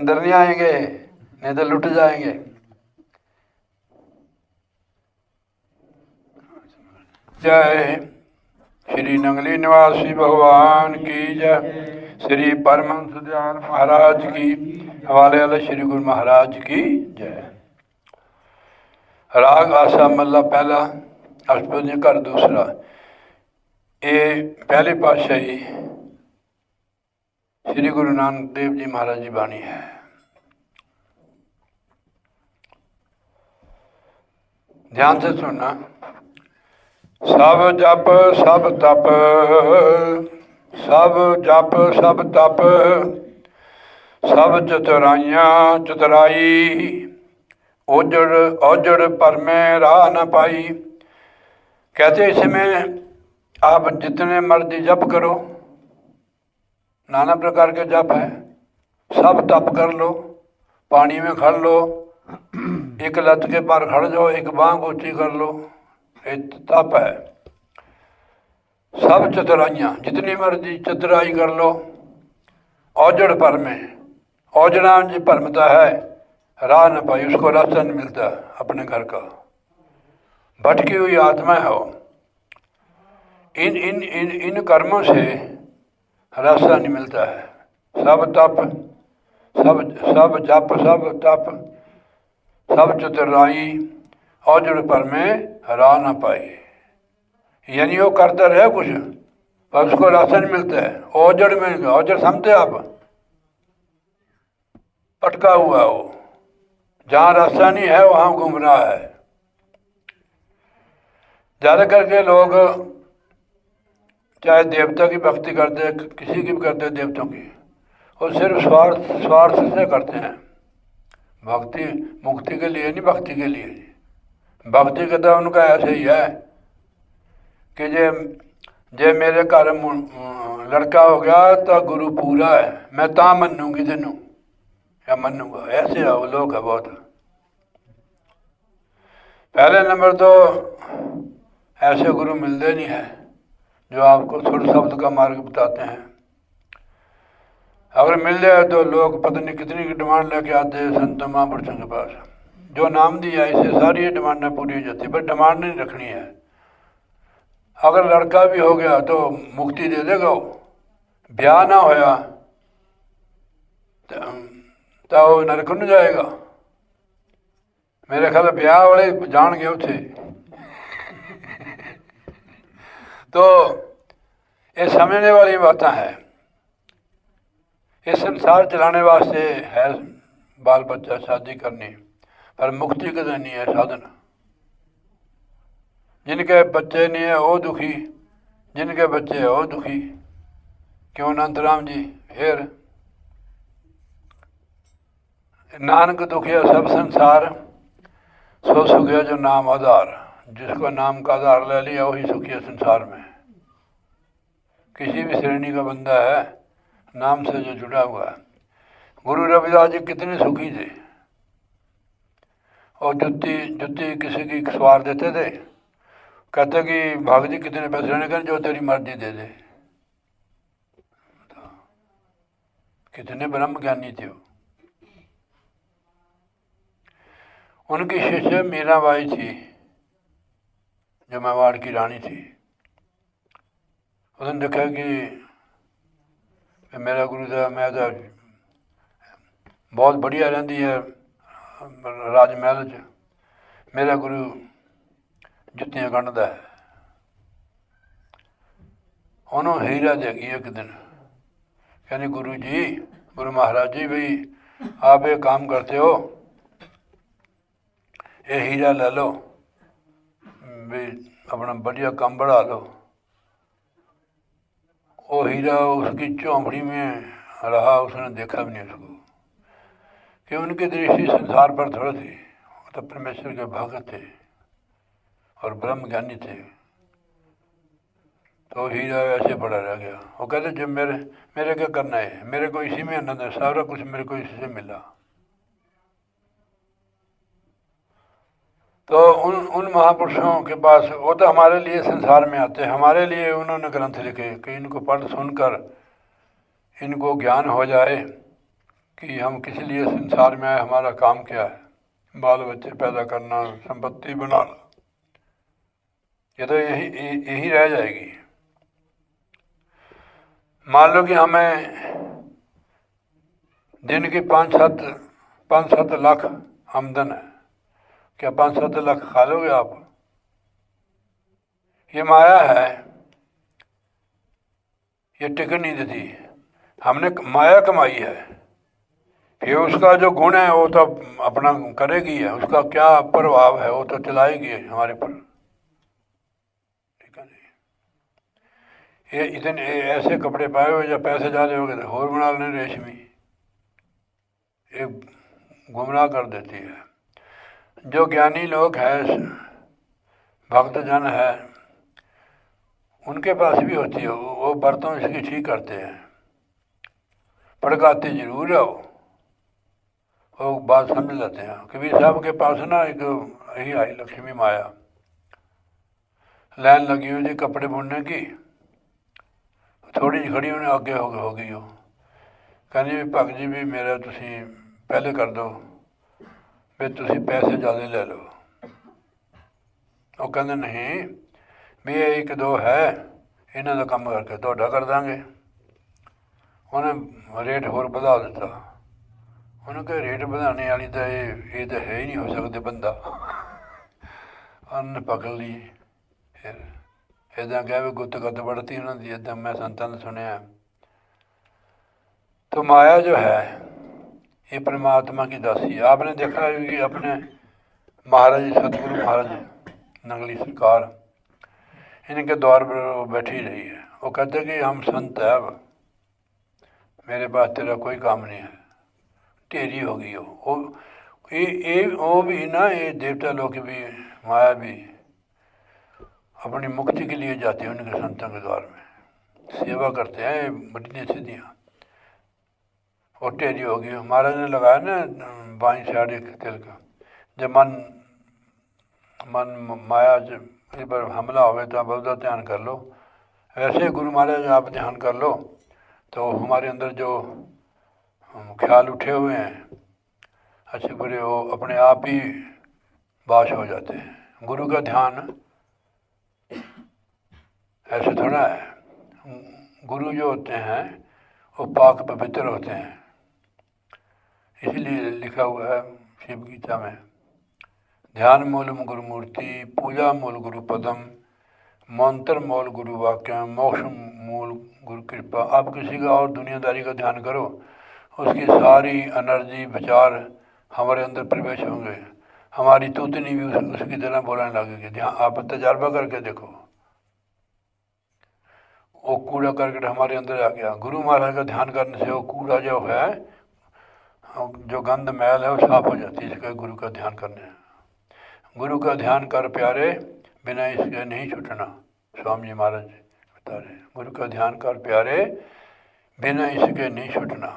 अंदर नहीं आएंगे, नहीं तो लुट जाएंगे। जय श्री नंगली निवासी भगवान की जय। श्री परमहंस दयाल महाराज की। हवाले वाले श्री गुरु महाराज की जय। राग आसा मल्ला पहला, अष्टपदी घर दूसरा। ये पहली पातशाही श्री गुरु नानक देव जी महाराज की बाणी है। ध्यान से सुनना। सब जप सब तप, सब जप सब तप, सब चतुराइयाँ चतुराई, ओजड़ ओजड़ पर में राह न पाई। कहते इसमें आप जितने मर्जी जप करो, नाना प्रकार के जप है। सब तप कर लो, पानी में खड़ लो, एक लत के पर खड़ जाओ, एक बांह ऊंची कर लो, ये तप है। सब चतुराइयाँ, जितनी मर्जी चतुराई कर लो। औजड़ पर में, औजड़ा जी भरमता है, राह न पाई, उसको रास्ता नहीं मिलता अपने घर का, भटकी हुई आत्मा है वो। इन इन इन इन कर्मों से रास्ता नहीं मिलता है। सब तप सब सब जप सब तप, सब चतुराई, औजड़ पर में राह न पाई। यानी वो करता रहे कुछ पर उसको रास्ता नहीं मिलता है। औजड़ में, औजड़ समझते आप, पटका हुआ वो, जहाँ रास्ता नहीं है वहाँ घूम रहा है। ज़्यादा करके लोग चाहे देवता की भक्ति करते हैं, किसी की भी करते हैं देवताओं की, वो सिर्फ स्वार्थ स्वार्थ से करते हैं। भक्ति मुक्ति के लिए नहीं, भक्ति के लिए। भक्ति का तो उनका ऐसे ही है कि जे मेरे घर लड़का हो गया तो गुरु पूरा है, मैं ता मनूंगी तेनों या मनूंगा। ऐसे है वो लोग है बहुत। पहले नंबर तो ऐसे गुरु मिलते नहीं है जो आपको सुर शब्द का मार्ग बताते हैं। अगर मिल जाए तो लोग पता नहीं कितनी की डिमांड लेके आते हैं संत महापुरुषों के पास। जो नाम दिया इससे सारी डिमांडें पूरी हो जाती है, पर डिमांड नहीं रखनी है। अगर लड़का भी हो गया तो मुक्ति दे देगा वो, ब्याह ना होया तो वो नरक नहीं जाएगा। मेरे ख्याल ब्याह वाले जान गए उसे। तो ये समझने वाली बातें हैं। इस संसार चलाने वास्ते है बाल बच्चा शादी करनी, पर मुक्ति का नहीं है साधन। जिनके बच्चे नहीं है वो दुखी, जिनके बच्चे है वो दुखी। क्यों अनंतराम जी? फिर नानक दुखिया सब संसार, सो सुखिया जो नाम आधार। जिसको नाम का आधार ले लिया वही सुखी है संसार में। किसी भी श्रेणी का बंदा है नाम से जो जुड़ा हुआ है। गुरु रविदास जी कितने सुखी थे। और जुत्ती जुत्ती किसी की सवार देते थे, कहते कि भाग जी कितने पैसे लेने कर, जो तेरी मर्जी दे दे। कितने ब्रह्म ज्ञानी थे वो। उनकी शिष्य मीराबाई थी जो मेवाड़ की रानी थी। उसने देखा कि मेरा गुरु था, मैं तो बहुत बढ़िया रही है राजमहल च, मेरा गुरु जुत्तियां गंढदा है। उन्होंने हीरा देगी एक दिन, कहनी गुरु जी, गुरु महाराज जी, भाई आप ये काम करते हो, ये हीरा ले लो, भी अपना बढ़िया काम बढ़ा लो। वो हीरा उसकी चौंपड़ी में रहा, उसने देखा भी नहीं उसको, कि उनकी दृष्टि संसार पर थोड़ी थी। वो तो परमेश्वर के भक्त थे और ब्रह्म ज्ञानी थे। तो हीरा ऐसे पड़ा रह गया। वो कहते जब मेरे क्या करना है, मेरे को इसी में आनंद है, सारा कुछ मेरे को इसी से मिला। तो उन महापुरुषों के पास, वो तो हमारे लिए संसार में आते हैं, हमारे लिए उन्होंने ग्रंथ लिखे कि इनको पढ़ सुनकर इनको ज्ञान हो जाए कि हम किस लिए संसार में आए, हमारा काम क्या है, बाल बच्चे पैदा करना, संपत्ति बनाना, ये तो यही रह जाएगी। मान लो कि हमें दिन की 5-7 लाख आमदन है, क्या 5-7 लाख खा लोगे आप? ये माया है, ये टिक नहीं देती। हमने माया कमाई है, फिर उसका जो गुण है वो तो अपना करेगी है, उसका क्या प्रभाव है वो तो चलाएगी हमारे पर, ठीक है जी। ये इतने ऐसे कपड़े पाए हुए जब पैसे ज़्यादा हो गए और बना लेने रेशमी, एक गुमराह कर देती है। जो ज्ञानी लोग हैं, भक्तजन है, उनके पास भी होती है, वो बर्तन इसकी ठीक करते हैं, भड़काते जरूर है वो बात समझ लेते हैं। कबीर साहब के पास ना एक यही आई लक्ष्मी माया, लाइन लगी हुई थी कपड़े बुनने की, थोड़ी जी खड़ी उन्हें आगे हो गई हो, कहनी भी भगत जी भी मेरा तुसी पहले कर दो, भी तुसी पैसे ज़्यादा ले लो। वो कहते नहीं भी ये 1-2 है, इन्हों का काम करके ਤੁਹਾਡਾ कर देंगे। उन्हें रेट होर बढ़ा दिता। उन्हें कहा रेट बढ़ाने वाली तो ये तो है ही नहीं हो सकते बंदा। उन्हें पकड़ ली, फिर इदा कहा भी गुत्त गत्त बढ़ती उन्होंने, इदा मैं संतां ने सुनिया। तो माया जो है ये परमात्मा की दासी है। आपने देखा है कि अपने महाराज सतगुरु महाराज नंगली सरकार इनके द्वार पर वो बैठी रही है, वो कहते कि हम संत है, अब मेरे पास तेरा कोई काम नहीं है, टेरी हो गई हो। वो भी ना, ये देवता लोग भी, माया भी अपनी मुक्ति के लिए जाते हैं उनके संतों के द्वार में, सेवा करते हैं बड़ी सिद्धियाँ। और टेरी हो गई। महाराज ने लगाया ना बाई साइड एक तिलक, जब मन माया इस पर हमला हो तो आप बहुत ध्यान कर लो। वैसे गुरु महाराज आप ध्यान कर लो तो हमारे अंदर जो ख्याल उठे हुए हैं अच्छे बुरे, वो अपने आप ही बाश हो जाते हैं। गुरु का ध्यान ऐसे थोड़ा है, गुरु जो होते हैं वो पाक पवित्र होते हैं। इसलिए लिखा हुआ है शिव गीता में, ध्यान मूलम गुरु मूर्ति, पूजा मूल गुरु पदम, मंत्र मूल गुरु वाक्य, मोक्ष मूल गुरु कृपा। आप किसी का और दुनियादारी का ध्यान करो, उसकी सारी एनर्जी विचार हमारे अंदर प्रवेश होंगे, हमारी तूतनी भी उसकी तरह बोलने लगेगी। ध्यान आप तजर्बा करके देखो, वो कूड़ा करकट हमारे अंदर आ गया। गुरु महाराज का ध्यान करने से वो कूड़ा जो है, जो गंद मैल है वो साफ हो जाती है। इसका गुरु का ध्यान करने है। गुरु का ध्यान कर प्यारे, बिना इसके नहीं छूटना। स्वामी जी महाराज बता रहे, गुरु का ध्यान कर प्यारे, बिना इसके नहीं छूटना।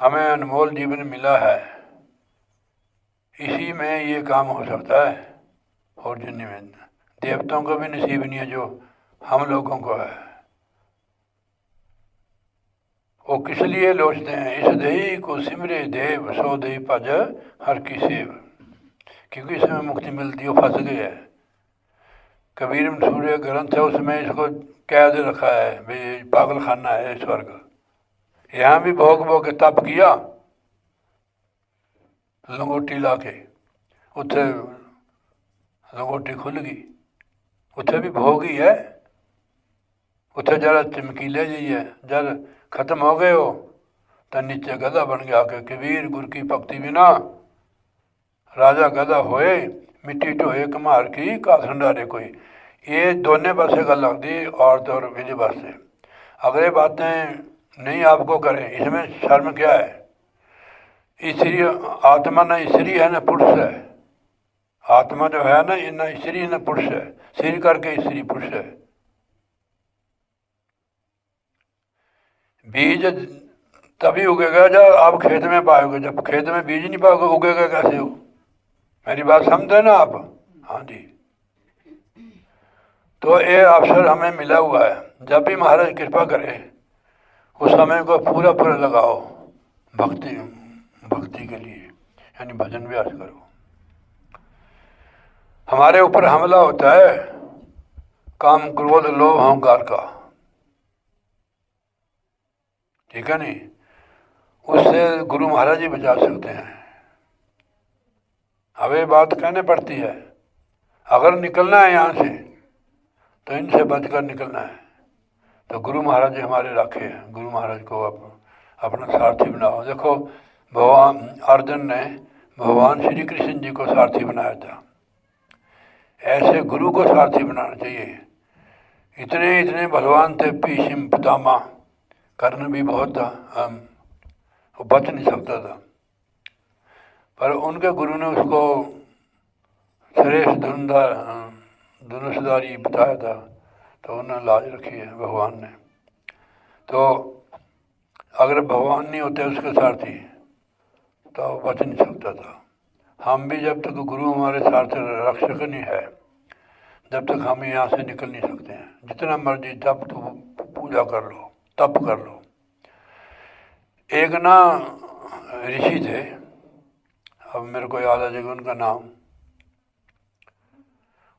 हमें अनमोल जीवन मिला है, इसी में ये काम हो सकता है। और जिन्हें में देवताओं को भी नसीब नहीं है जो हम लोगों को है। वो किस लिए लोचते हैं, इस देही को सिमरे देव, सो देही भज हर की सेव। क्योंकि इसमें मुक्ति मिलती है, फंस गए है। कबीर सूर्य ग्रंथ है, उसमें इसको कैद रखा है, भाई पागल खाना है स्वर्ग। यहाँ भी भोग भोग के तप किया, लंगोटी ला के उत्थे लंगोटी खुल गई, उत्थे भी भोग ही है। उत्थे जरा चमकीले जी है, जब खत्म हो गए हो तो नीचे गधा बन गया के कबीर गुर की भक्ति बिना राजा गधा होए, मिट्टी ढोए कमार की का संडारे कोई। ये दोनों पासे गल लगती, औरत और विधि वास्ते। अगर ये बातें नहीं आपको करें, इसमें शर्म क्या है। स्त्री आत्मा न स्त्री है न पुरुष है। आत्मा जो है ना, ये न स्त्री न पुरुष है, स्त्री करके स्त्री पुरुष है। बीज तभी उगेगा जब आप खेत में पाओगे, जब खेत में बीज नहीं पाओगे उगेगा कैसे हो। मेरी बात समझे ना आप? हाँ जी। तो ये अवसर हमें मिला हुआ है, जब भी महाराज कृपा करे उस समय को पूरा पूरा लगाओ भक्ति भक्ति के लिए, यानी भजन व्यास करो। हमारे ऊपर हमला होता है काम क्रोध लोभ अहंकार का, ठीक है नहीं, उससे गुरु महाराज जी बचा सकते हैं। हमें बात कहने पड़ती है, अगर निकलना है यहाँ से तो इनसे बचकर निकलना है, तो गुरु महाराज जी हमारे राखे हैं। गुरु महाराज को अपना सारथी बनाओ। देखो भगवान अर्जुन ने भगवान श्री कृष्ण जी को सारथी बनाया था, ऐसे गुरु को सारथी बनाना चाहिए। इतने इतने बलवान थे भीष्म पितामह, कर्ण भी बहुत था, वो बच नहीं सकता था, पर उनके गुरु ने उसको श्रेष्ठ धनुषधारी बताया था, तो उन्होंने लाज रखी है भगवान ने। तो अगर भगवान नहीं होते उसके सारथी तो बच नहीं सकता था। हम भी जब तक गुरु हमारे साथ रक्षक नहीं है, जब तक हम यहाँ से निकल नहीं सकते हैं। जितना मर्जी जब तो पूजा कर लो, तप कर लो। एक ना ऋषि थे, अब मेरे को याद आ जाएगा उनका नाम,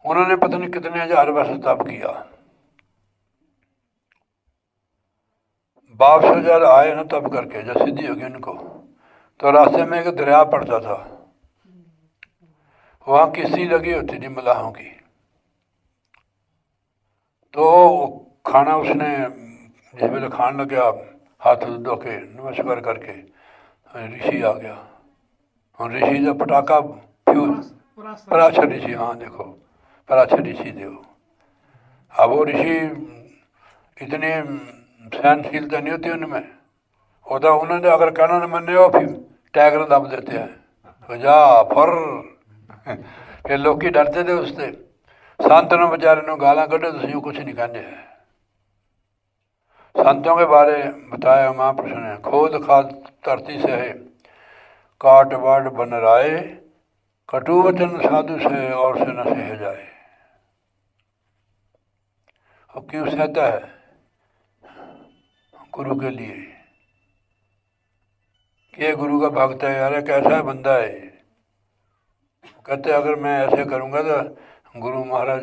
उन्होंने पता नहीं कितने हजार वर्ष तप किया। वापस हजार आए ना तप करके, जब सिद्धि होगी उनको, तो रास्ते में एक दरिया पड़ता था, वहाँ किस्ती लगी होती थी मलाहों की। तो खाना उसने जिस वेले खाने लगा, हाथ धो के नमस्कार करके ऋषि आ गया, और ऋषि का पटाखा पराशर ऋषि, हाँ देखो पराशर ऋषि थे वो। अब वो ऋषि इतने सहनशीलता नहीं होती उनमें, होता उन्होंने अगर कहना न मने हो फिर टैगर दब देते हैं, तो जा फर फिर लोग डरते थे उससे। संतों ने बेचारे ने गाला कढ़े तो यूँ कुछ नहीं कहने हैं। संतों के बारे बताया महापुरुष ने, खोद खाद धरती से है, काट वाट बन राय, कटु वचन साधु से और से न सह जाए। और क्यों सहता है? गुरु के लिए कि गुरु का भक्त है, यार कैसा बंदा है। कहते अगर मैं ऐसे करूँगा तो गुरु महाराज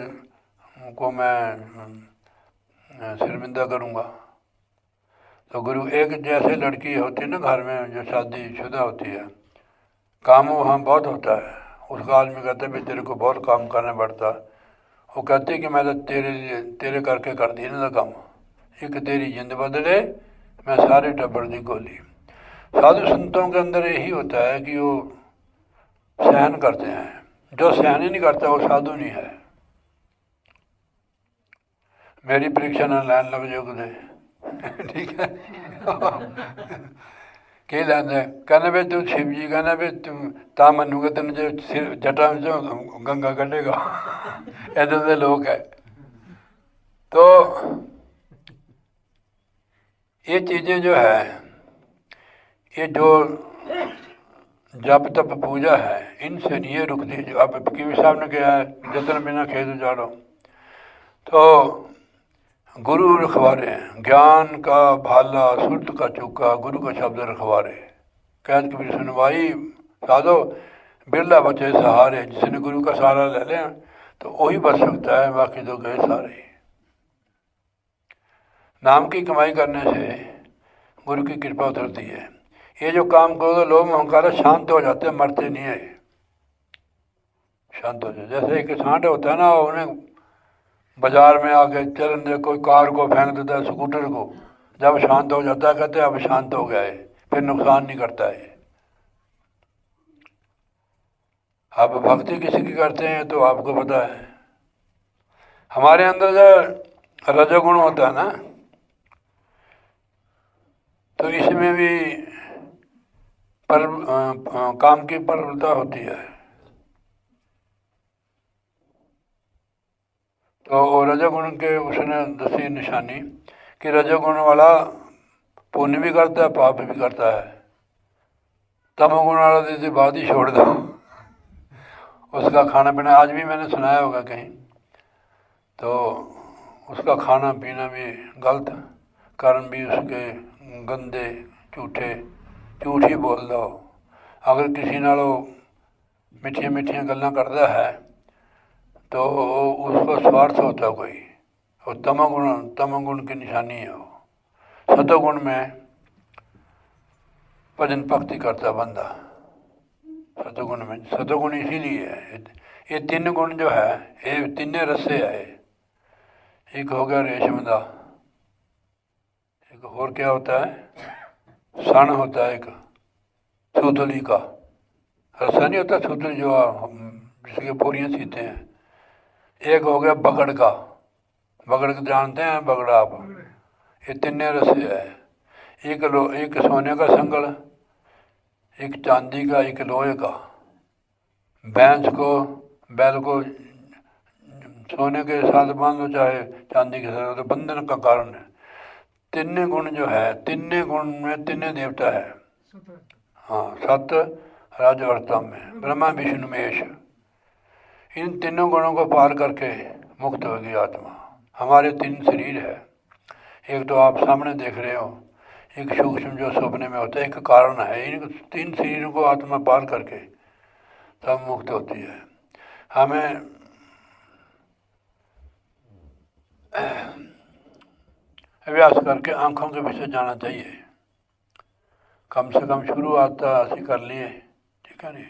को मैं शर्मिंदा करूँगा। तो गुरु एक जैसे लड़की होती है ना घर में जो शादीशुदा होती है, काम वहाँ बहुत होता है, उसका आदमी कहते भाई तेरे को बहुत काम करना पड़ता। वो कहते कि मैं तो तेरे करके कर दी ना काम, एक तेरी जिंद बदले मैं सारे टब्बर दी गोली। साधु संतों के अंदर यही होता है कि वो सहन करते हैं, जो सहन ही नहीं करता वो साधु नहीं है। मेरी परीक्षा ना लैन लग जाओ कदे ठीक है की लैंदे कहने भाई तू शिव जी कहना भाई तू ता मनूगा तेन जो जटा में जो गंगा कढ़ेगा ऐसे दे लोग है। तो ये चीज़ें जो है, ये जो जप तप पूजा है, इनसे नहीं ये रुकती। जो अब फकीर साहब ने कहा है जतन बिना खेत उजाड़ो, तो गुरु रखवारे हैं, ज्ञान का भाला सुरत का चूका, गुरु का शब्द रखवारे। कैद कबीर सुनवाई साधो बिरला बचे सहारे, जिसने गुरु का सहारा ले लें तो वही बच सकता है, बाकी तो गए सारे। नाम की कमाई करने से गुरु की कृपा उतरती है। ये जो काम करो लोग अहंकार शांत हो जाते हैं, मरते नहीं है, शांत हो जाते। जैसे एक सांड होता है ना, उन्हें बाजार में आके चलन दे, कोई कार को फेंक देता है, स्कूटर को, जब शांत हो जाता है कहते हैं अब शांत हो गया है, फिर नुकसान नहीं करता है। आप भक्ति किसी की करते हैं तो आपको पता है, हमारे अंदर जो रजोगुण होता है ना, तो इसमें भी काम की प्रबलता होती है। तो रजोगुण के उसने दसी निशानी कि रजोगुण वाला पुण्य भी करता है पाप भी करता है, तमोगुण वाला दीदी बात ही छोड़ दो, उसका खाना पीना आज भी मैंने सुनाया होगा कहीं, तो उसका खाना पीना भी गलत, कर्म भी उसके गंदे झूठे झूठ ही बोल दो। अगर किसी नालों मिठिया मिठिया गल्लां करता है तो उसको स्वार्थ होता कोई, वो तमोगुण की निशानी है। वो सतोगुण में भजन भक्ति करता बंदा, सतोगुण में, सतोगुण इसीलिए है। ये तीन गुण जो है ये तीने रस्से है। एक हो गया रेशम का, एक और क्या होता है, सन होता है, एक सूतली का रस्सा नहीं होता, सूतली जो जिसके बोरियाँ सीते हैं। एक हो गया बगड़ का, बगड़ को जानते हैं, बगड़ा आप, ये तीने रस्से है। एक सोने का संगल, एक चांदी का, एक लोहे का। भैंस को बैल को सोने के साथ बांधो चाहे चांदी के साथ, तो बंधन का कारण है। तीन गुण जो है, तीन गुण में तीन देवता है। हाँ, सत रज और तम में, ब्रह्मा विष्णु महेश। इन तीनों गुणों को पार करके मुक्त होगी आत्मा। हमारे तीन शरीर है, एक तो आप सामने देख रहे हो, एक सूक्ष्म जो सपने में होता है, एक कारण है। इन तीन शरीरों को आत्मा पार करके तब मुक्त होती है। हमें अभ्यास करके आंखों के पीछे जाना चाहिए। कम से कम शुरुआत असी कर लिए, ठीक है नहीं।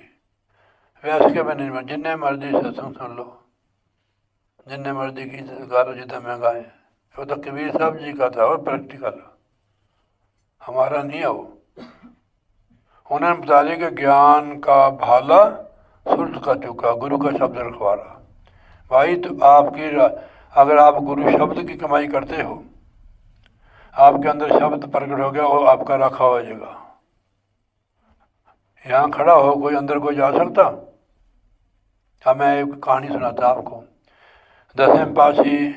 अभ्यास के बने में जिन्ने मर्जी सत्संग सुन लो, जिन्ने मर्जी की गा लो, जितना मैं गाए। वो तो कबीर साहब जी का था, और प्रैक्टिकल हमारा नहीं है। वो उन्होंने बता दिया कि ज्ञान का भाला सुरत का चूका, गुरु का शब्द रखवारा। भाई तो आपकी, अगर आप गुरु शब्द की कमाई करते हो, आपके अंदर शब्द प्रकट हो गया, वो आपका रखा हो जाएगा। यहाँ खड़ा हो कोई अंदर कोई जा सकता? अब मैं एक कहानी सुनाता आपको। 10वें पातशाही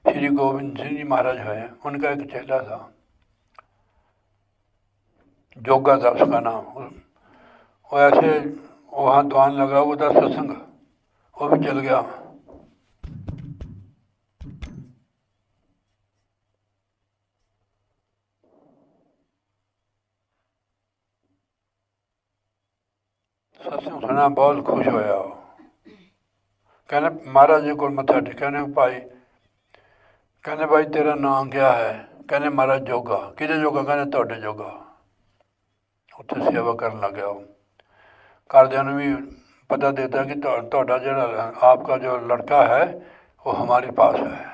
श्री गोविंद सिंह जी महाराज है, उनका एक चेला था, जोगा था उसका नाम। वो ऐसे वहाँ दुआन लगा हुआ था सत्संग, वो भी चल गया। सत्संग सुना, बहुत खुश होया। वो कहने महाराज जी को मत्था टेकने, भाई कहने भाई तेरा नाम क्या है? कहने महाराज जोगा। किधे जोगा? कहने तोड़े जोगा। उत्थे सेवा करन लग गया। घरदियां नूं भी पता देता कि तोड़ा जो आपका जो लड़का है वो हमारे पास है,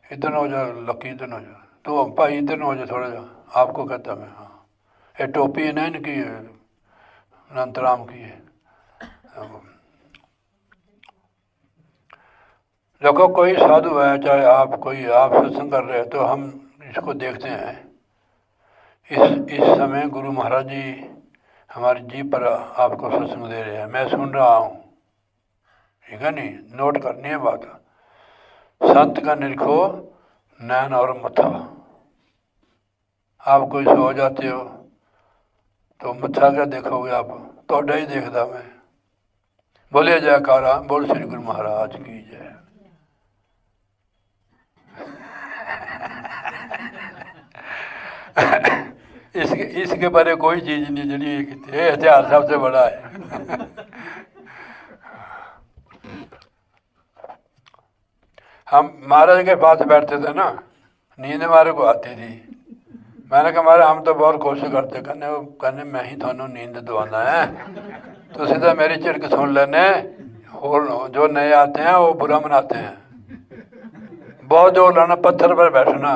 इधर हो जा लकी, इधर हो जा, तो भाई इधर हो जा थोड़ा जा, आपको कहता मैं। हाँ, ये टोपी है ना इनकी, अनंतराम की है। देखो कोई साधु है, चाहे आप कोई आप सत्संग कर रहे हो, तो हम इसको देखते हैं। इस समय गुरु महाराज जी हमारी जीभ पर आपको सत्संग दे रहे हैं, मैं सुन रहा हूँ, ठीक है नहीं, नोट करनी है बात। संत का निरखो नैन और मत्था। आप कोई सो जाते हो तो मत्था क्या देखोगे आप? तोड़ा ही देखता मैं। बोले जयकारा, बोल श्री गुरु महाराज की जय। इसके बारे कोई चीज नहीं जी, ये हथियार सबसे बड़ा है। हम महाराज के पास बैठते थे ना, नींद हमारे को आती थी। मैंने कहा महाराज हम तो बहुत कोशिश करते, कहने मैं ही थानू नींद दवाना है, तो सीधा मेरी झिड़क सुन लेने। और जो नए आते हैं वो बुरा मनाते हैं। बहुत जोर लाना, पत्थर पर बैठना,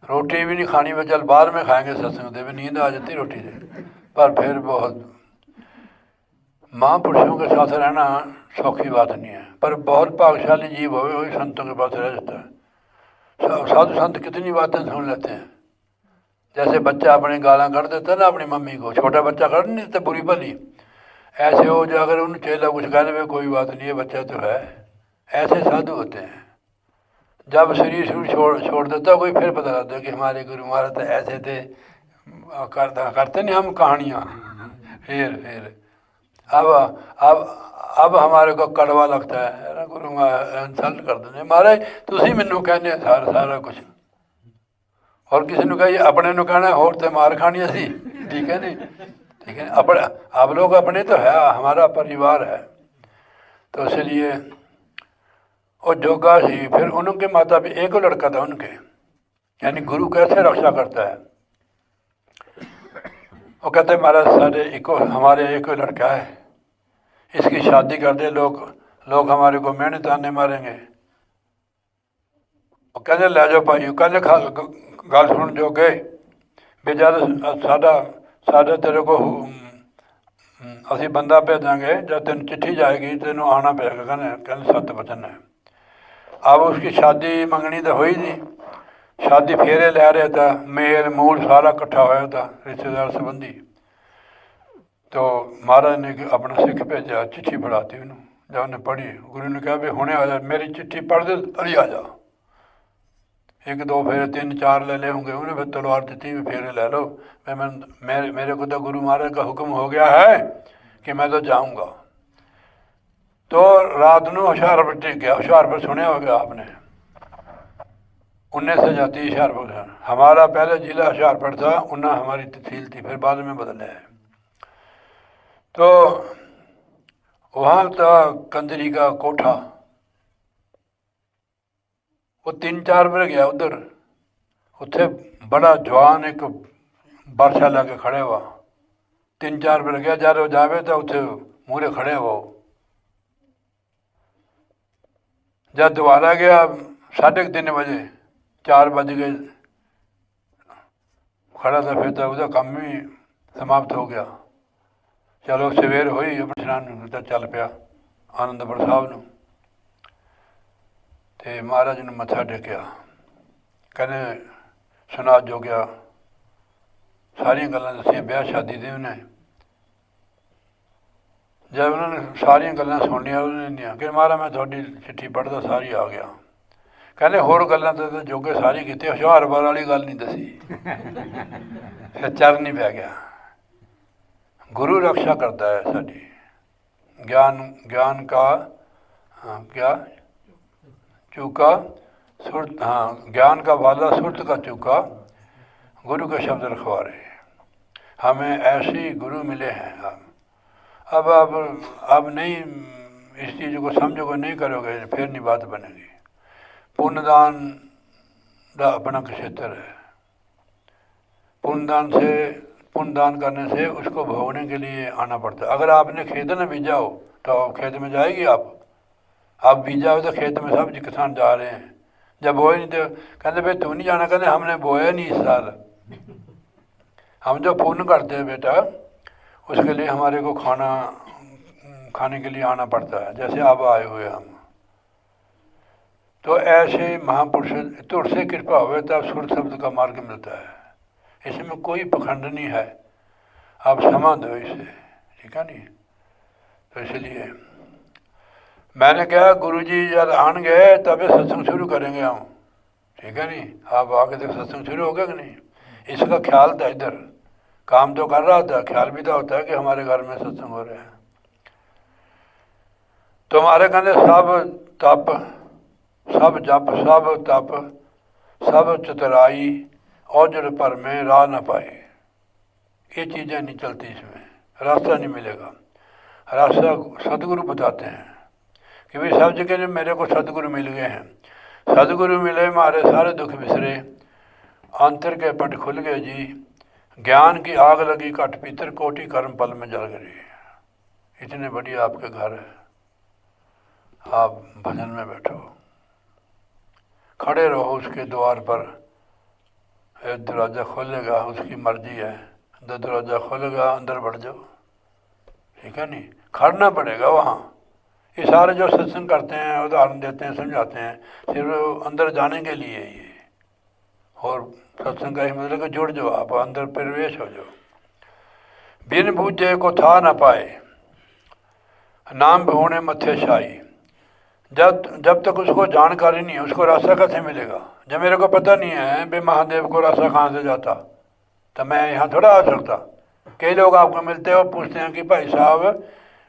रोटी भी नहीं खानी, में चल बाद में खाएंगे सत्संग से, भी नींद आ जाती रोटी से। पर फिर बहुत महापुरुषों के साथ रहना सौखी बात नहीं है, पर बहुत भाग्यशाली जीव हो वही संतों के पास रह जाता है। साधु संत कितनी बातें सुन लेते हैं। जैसे बच्चा अपने गालां कर देता है ना अपनी मम्मी को, छोटा बच्चा कर नहीं देता बुरी भली, ऐसे हो जाकर उन चेला कुछ कहने में कोई बात नहीं है, बच्चा तो है। ऐसे साधु होते हैं। जब शरीर छोड़ देता कोई, फिर पता लगता है कि हमारे गुरु महाराज तो ऐसे थे, करते नहीं हम कहानियाँ। फिर अब हमारे को कड़वा लगता है, अरे गुरु इंसल्ट कर देने महाराज, तुसी मैनू कहने सारा कुछ। और किसी ने कहा अपने ਨੂੰ कहना होर तो मार खानी असी, ठीक है नहीं, ठीक है। अपने आप लोग अपने तो है, हमारा परिवार है। तो इसलिए वो जोगा सी। फिर उनके माता भी एक लड़का था उनके, यानी गुरु कैसे रक्षा करता है। वो कहते महाराज सारे इको हमारे एक लड़का है, इसकी शादी कर दे, लोग हमारे को मेहनत आने मारेंगे। वो कहते लै जाओ भाई, कहते गल सुन जो गए भी जब साढ़ा तेरे को असी बंदा भेजांगे, जब तेन चिट्ठी जाएगी तेन आना पेगा। कहने 7 वचन है। अब उसकी शादी मंगनी तो हुई नहीं, शादी फेरे लै रहा था, मेल मूल सारा इकट्ठा होया था, रिश्तेदार संबंधी। तो महाराज ने अपना सिख भेजा, चिट्ठी फड़ाती उन्होंने। जब उन्हें पढ़ी, गुरु ने कहा भी हुणे आ जा, मेरी चिट्ठी पढ़ दे अभी आ जा। 1 2 फेरे 3 4 ले ले होंगे। उन्हें फिर तलवार दी भी फेरे ले लो, मेरे को तो गुरु महाराज का हुक्म हो गया है कि मैं तो जाऊंगा। तो रात को हुशियारपुर गया। हुशियारपुर सुने होगा आपने, 19 जाती हुशियारपुर। हमारा पहले जिला हुशियारपुर था, उन्ना हमारी तहसील थी, फिर बाद में बदला है। तो वहाँ था कंजरी का कोठा। वो 3 4 बजे गया उधर, उत्थे बड़ा जवान एक बरछा लैके खड़े हुआ। 3 4 बजे गया, जब वो जावे तो उत्थे मूहरे खड़े हो। जब दोबारा गया 3:30 बजे, 4 बज गए, खड़ा था, फिर तो उसका काम ही समाप्त हो गया। चलो सवेर हुई, अपने स्नान तो चल पिया आनंदपुर साहब नूं ते महाराज ने मत्था टेकिया। कहने सुना जो गया, सारिया गल्लां दसियां ब्याह शादी दी उन्हें। जब उन्होंने सारिया गल्लां सुन लिया उन्होंने कि महाराज मैं थोड़ी चिट्ठी पढ़ता सारी आ गया। कहने होर गल्लां तो जोगे सारी की, हुशियारपुर वाली गल नहीं दसी। फिर चर नहीं पै गया। गुरु रक्षा करता है साड़ी। ज्ञान का क्या चूका सुरत, हाँ ज्ञान का वाला सुरत का चूका, गुरु के शब्द रखवारे। हमें ऐसे गुरु मिले हैं। अब नहीं इस चीज़ को समझोगे, नहीं करोगे, फिर नहीं बात बनेगी। पुण्यदान का अपना क्षेत्र है। पुण्यदान करने से उसको भोगने के लिए आना पड़ता है। अगर आपने खेत में बीजा हो तो खेत में जाएगी आप बीजा हो तो खेत में सब किसान जा रहे हैं। जब बोए नहीं तो कहते भाई तू नहीं जाना, कहते हमने बोया नहीं इस साल। हम जो पुण्य करते हैं बेटा, उसके लिए हमारे को खाने के लिए आना पड़ता है, जैसे अब आए हुए हम। तो ऐसे महापुरुष तुर से कृपा हुए तब सुर शब्द का मार्ग मिलता है। इसमें कोई पखंड नहीं है, आप समझ दो इसे, ठीक है नहीं। तो इसलिए मैंने कहा गुरुजी जब आन गए तब सत्संग शुरू करेंगे हम, ठीक है नहीं। आप आके तक सत्संग शुरू हो गया कि नहीं, इसका ख्याल था। इधर काम तो कर रहा था, ख्याल भी तो होता है कि हमारे घर में सत्संग हो रहे हैं। तो हमारे कहते सब तप, सब जप, सब तप, सब चतुराई, औजड़ पर में राह न पाए। ये चीज़ें नहीं चलती, इसमें रास्ता नहीं मिलेगा। रास्ता सदगुरु बताते हैं कि भाई सब जगह मेरे को सदगुरु मिल गए हैं। सदगुरु मिले हमारे सारे दुख बिसरे, अंतर के पट खुल गए जी। ज्ञान की आग लगी घट पीतर, कोटि कर्म पल में जल गई। इतने बढ़िया आपके घर है, आप भजन में बैठो, खड़े रहो उसके द्वार पर। दरवाज़ा खोलेगा, उसकी मर्जी है, दरवाज़ा खोलेगा अंदर बढ़ जाओ, ठीक है नहीं। खड़ना पड़ेगा वहाँ। ये सारे जो सत्संग करते हैं, उदाहरण देते हैं, समझाते हैं, सिर्फ अंदर जाने के लिए ये। और सत्संग का ही मतलब कि जुड़ जाओ, आप अंदर प्रवेश हो जाओ। बिन बूझे को था न पाए, नाम भोने मत्थे शाही। जब तक उसको जानकारी नहीं है, उसको रास्ता कैसे मिलेगा। जब मेरे को पता नहीं है भाई महादेव को रास्ता कहाँ से जाता, तो मैं यहाँ थोड़ा आ सकता। कई लोग आपको मिलते हैं और पूछते हैं कि भाई साहब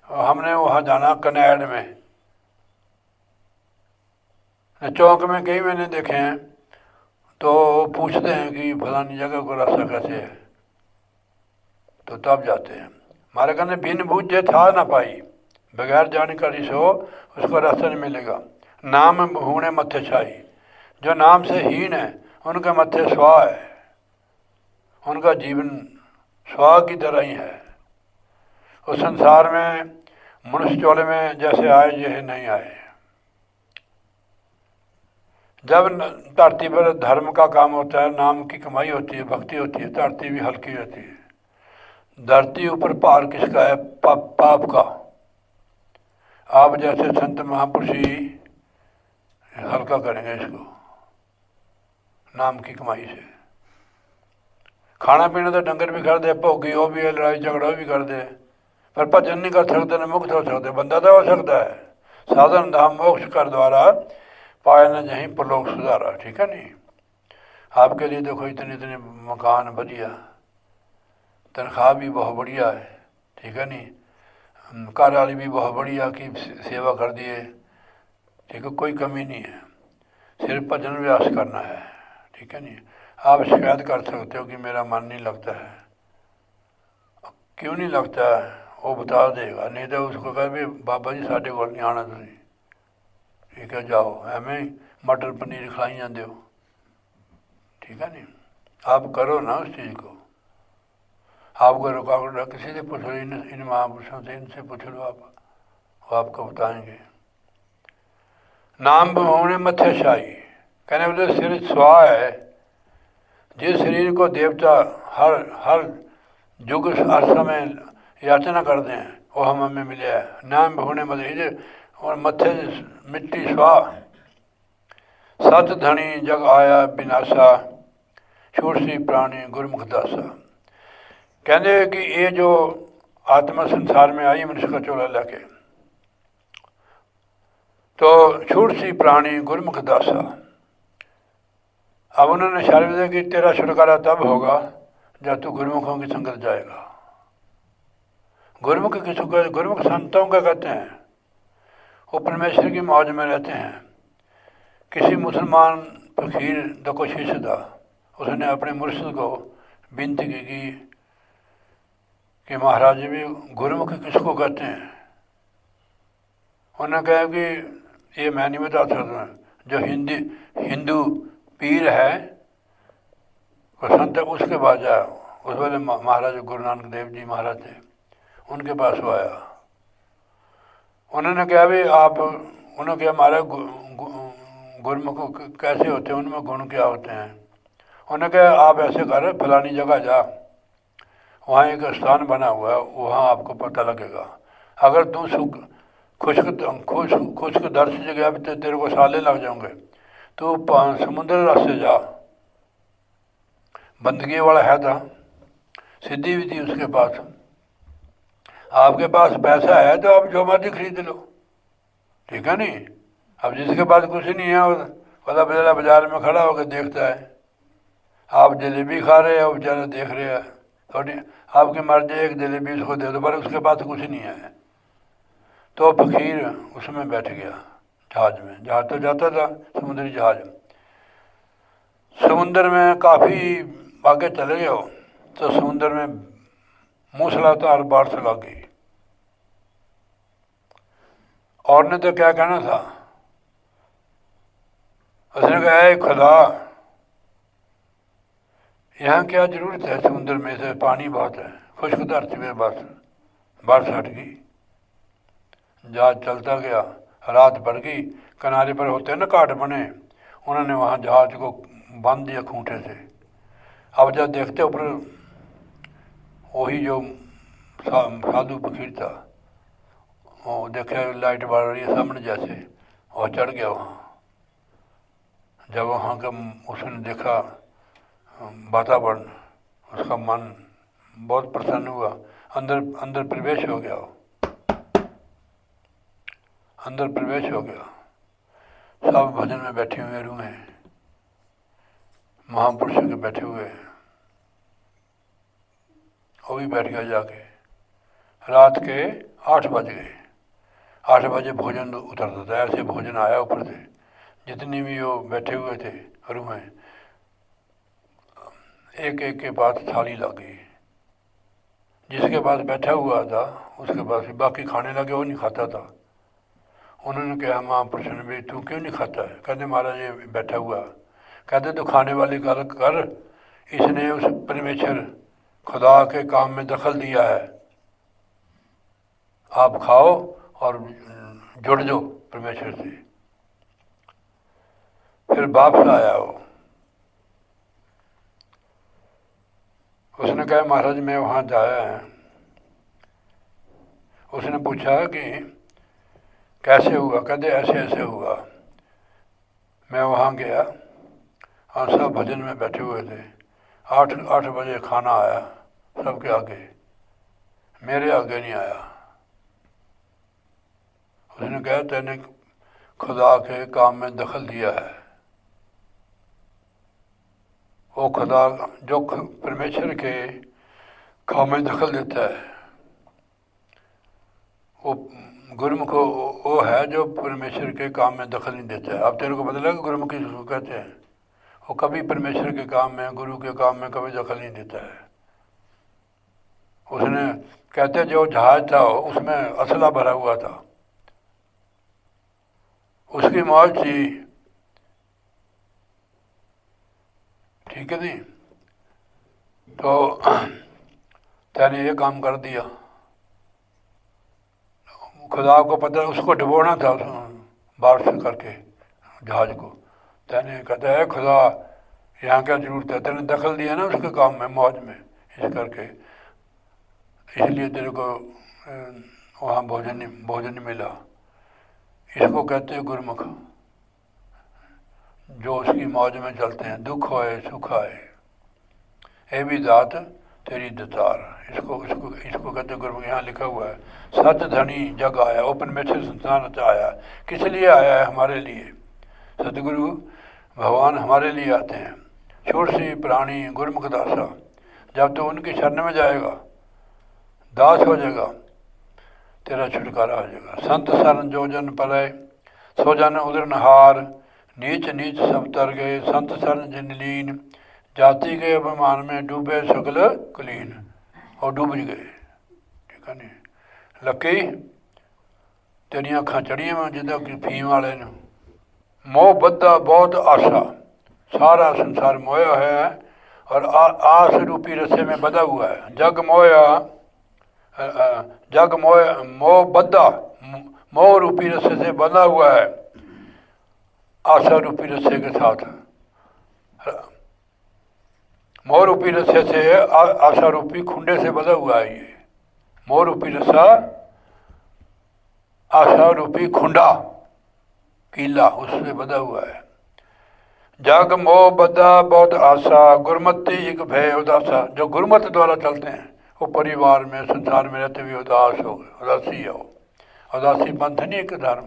हमने वहाँ जाना कनेड में, चौक में कई मैंने देखे हैं, तो पूछते हैं कि फलानी जगह को रास्ता कैसे है, तो तब जाते हैं। हमारे कहने बिन बूझे था ना पाई, बगैर जानकारी से हो उसको रास्ता नहीं मिलेगा। नाम भूणे मत्थे छाई, जो नाम से हीन है उनके मत्थे स्वा है, उनका जीवन स्वा की तरह ही है। उस संसार में मनुष्य चोले में जैसे आए यह नहीं आए। जब धरती पर धर्म का काम होता है, नाम की कमाई होती है, भक्ति होती है, धरती भी हल्की होती है। धरती ऊपर भार किसका है? पाप का। आप जैसे संत महापुरुष ही हल्का करेंगे इसको नाम की कमाई से। खाना पीना तो डंगर भी कर दे, भोगी हो भी है, लड़ाई झगड़ा भी कर दे, पर भजन नहीं कर सकते, न मुक्त हो सकते। बंदा तो हो सकता है, साधन धाम मोक्ष कर द्वारा पाए न जहीं परलोक सुधारा। ठीक है नहीं? आपके लिए देखो इतने इतने मकान बढ़िया, तनख्वाह भी बहुत बढ़िया है, ठीक है नहीं, घर वाली भी बहुत बढ़िया की सेवा कर दिए, ठीक है, कोई कमी नहीं है, सिर्फ भजन व्यास करना है। ठीक है नहीं? आप शिकायत कर सकते हो कि मेरा मन नहीं लगता है, क्यों नहीं लगता है वो बता देगा, नहीं तो उसको कह भी बाबा जी साढ़े को नहीं आना तुम, ठीक है, जाओ, एवं मटर पनीर खिलाई जाते हो। ठीक है नहीं? आप करो ना उस चीज़ को। आपको रुकावट किसी से पूछ लो, इन महापुरुषों से, इनसे पूछ लो, आप वो आपको बताएंगे। नाम होने मत्थे शाही, कहने बोले सिर स्वा है। जिस शरीर को देवता हर युग हर समय याचना करते हैं वो हमें मिले है। नाम होने मत्थे, और मत्थे मिट्टी स्वा। सत धनी जग आया विनाशा, छूटसी प्राणी गुरमुख दासा। कहते कि ये जो आत्मा संसार में आई मनुष्य का चोला लेके, तो छूटसी प्राणी गुरमुख दासा। अब उन्होंने शर्त दी कि तेरा छुटकारा तब होगा जब तू गुरुमुखों की संगत जाएगा। गुरुमुख किसको, गुरुमुख संतों का कहते हैं, वो परमेश्वर की मौज में रहते हैं। किसी मुसलमान फकीर का कोई शिष्य था, उसने अपने मुर्शिद को विनती की कि महाराज भी गुरुमुख किसको कहते हैं। उन्होंने कहा कि ये मैं नहीं बता सकता, जो हिंदू पीर है वो संत उसके पास जाए। उस वाले महाराज गुरु नानक देव जी महाराज थे, उनके पास वो आया। उन्होंने कहा भी आप, उन्होंने कहा महाराज गुरुमुख कैसे होते हैं, उनमें गुण क्या होते हैं। उन्होंने कहा आप ऐसे कर, फलानी जगह जा, वहाँ एक स्थान बना हुआ है, वहाँ आपको पता लगेगा। अगर तू खुश्क दर्श जगह तो तेरे को साले लग जाओगे, तो समुद्र रास्ते जा। बंदगी वाला है था, सिद्धि भी थी उसके पास। आपके पास पैसा है तो आप जो मर्जी खरीद लो, ठीक है नहीं? अब जिसके पास कुछ नहीं है वाला बेचारा बाजार में खड़ा होकर देखता है, आप जलेबी खा रहे हो, बेचारा देख रहे हैं, थोड़ी आपकी मर्जी एक जलेबी उसको दे दो, पर उसके पास कुछ नहीं है। तो फकीर उसमें बैठ गया, जहाज में। जहाज तो जाता था, समुद्री जहाज। समुद्र में काफ़ी आगे चले गए हो तो समुद्र में मूसलाधार बारिश लग गई। और ने तो क्या कहना था, उसने कहा है खुदा यहाँ क्या जरूरत है, समुद्र में से पानी बहुत है, खुश्क धरती में बस बारिश हट गई। जहाज चलता गया, रात पड़ गई, किनारे पर होते हैं ना काट बने, उन्होंने वहाँ जहाज को बांध दिया खूंटे से। अब जब देखते ऊपर वही जो साधु फकीर था, वो देखे लाइट बढ़ रही है सामने जैसे, और चढ़ गया वहाँ। जब वहाँ का उसने देखा वातावरण, उसका मन बहुत प्रसन्न हुआ, अंदर प्रवेश हो गया, अंदर प्रवेश हो गया। सब भजन में बैठे हुए रूह हैं, महापुरुषों के बैठे हुए हैं, वो भी बैठ गया जाके। रात के 8 बज गए, 8 बजे भोजन उतरता था, ऐसे भोजन आया ऊपर से, जितनी भी वो बैठे हुए थे रूहें, एक एक के पास थाली लगी, जिसके पास बैठा हुआ था उसके पास ही बाकी खाने लगे, वो नहीं खाता था। उन्होंने कहा महापुरुष ने भी तू क्यों नहीं खाता है? कहते महाराज ये बैठा हुआ। कहते तो खाने वाली गल कर, इसने उस परमेश्वर खुदा के काम में दखल दिया है, आप खाओ और जुड़ जाओ परमेश्वर से। फिर वापस आया वो, उसने कहा महाराज मैं वहाँ जाया है। उसने पूछा कि कैसे हुआ? कहते ऐसे ऐसे हुआ। मैं वहाँ गया और सब भजन में बैठे हुए थे, 8 बजे खाना आया सबके आगे, मेरे आगे नहीं आया। उसने कहा तेने खुदा के काम में दखल दिया है। वो खुदा जो परमेश्वर के काम में दखल देता है, वो गुरुमुख वो है जो परमेश्वर के काम में दखल नहीं देता है। अब तेरे को पता लगा गुरुमुखी किसको कहते हैं? वो कभी परमेश्वर के काम में, गुरु के काम में कभी दखल नहीं देता है। उसने कहते जो जहाज था उसमें असला भरा हुआ था, उसकी मौज थी, ठीक है नहीं, तो तेने ये काम कर दिया। खुदा को पता उसको डुबोना था बाढ़ से करके जहाज को। तेने कहता है खुदा यहाँ क्या जरूरत है, तेने दखल दिया ना उसके काम में, मौज में, इस करके इसलिए तेरे को वहाँ भोजन नहीं मिला। इसको कहते हैं गुरुमुख, जो उसकी मौज में चलते हैं, दुख होए सुख आए ए भी दात तेरी दतार। इसको इसको इसको कहते हैं गुरुमुख। यहाँ लिखा हुआ है सत धनी जग आया, वो परमेश्वर संसार से आया, किस लिए आया है? हमारे लिए। सतगुरु भगवान हमारे लिए आते हैं। छोट सी प्राणी गुरुमुख दासा, जब तो उनकी शरण में जाएगा दास हो जाएगा, तेरा छुटकारा हो जाएगा। संत शरण जो जन पलय सो जन उदरनहार, नीच नीच सब तर गए संत शरण जिन लीन, जाति के अभिमान में डूबे सगल कुलीन, और डूब गए। ठीक है नहीं लकी तेरिया अखां चढ़िया में जिदा कि फीम वाले ने। मोह बद्धा बहुत आशा, सारा संसार मोया है और आस रूपी रस्से में बधा हुआ है। जग मोया जग मोह बद्धा, मोह रूपी रस्से से बंधा हुआ है, आशा रूपी रस्से के साथ। मोह रूपी रस्से से आशा रूपी खुंडे से बंधा हुआ है। ये मोह रूपी रस्सा, आशा रूपी खुंडा कीला, उससे बंधा हुआ है। जग मोह बद्धा बहुत आशा, गुरमति एक भय उदासा। जो गुरमत द्वारा चलते हैं वो परिवार में संसार में रहते हुए उदास हो, उदासी हो। उदासी पंथ नहीं एक धर्म,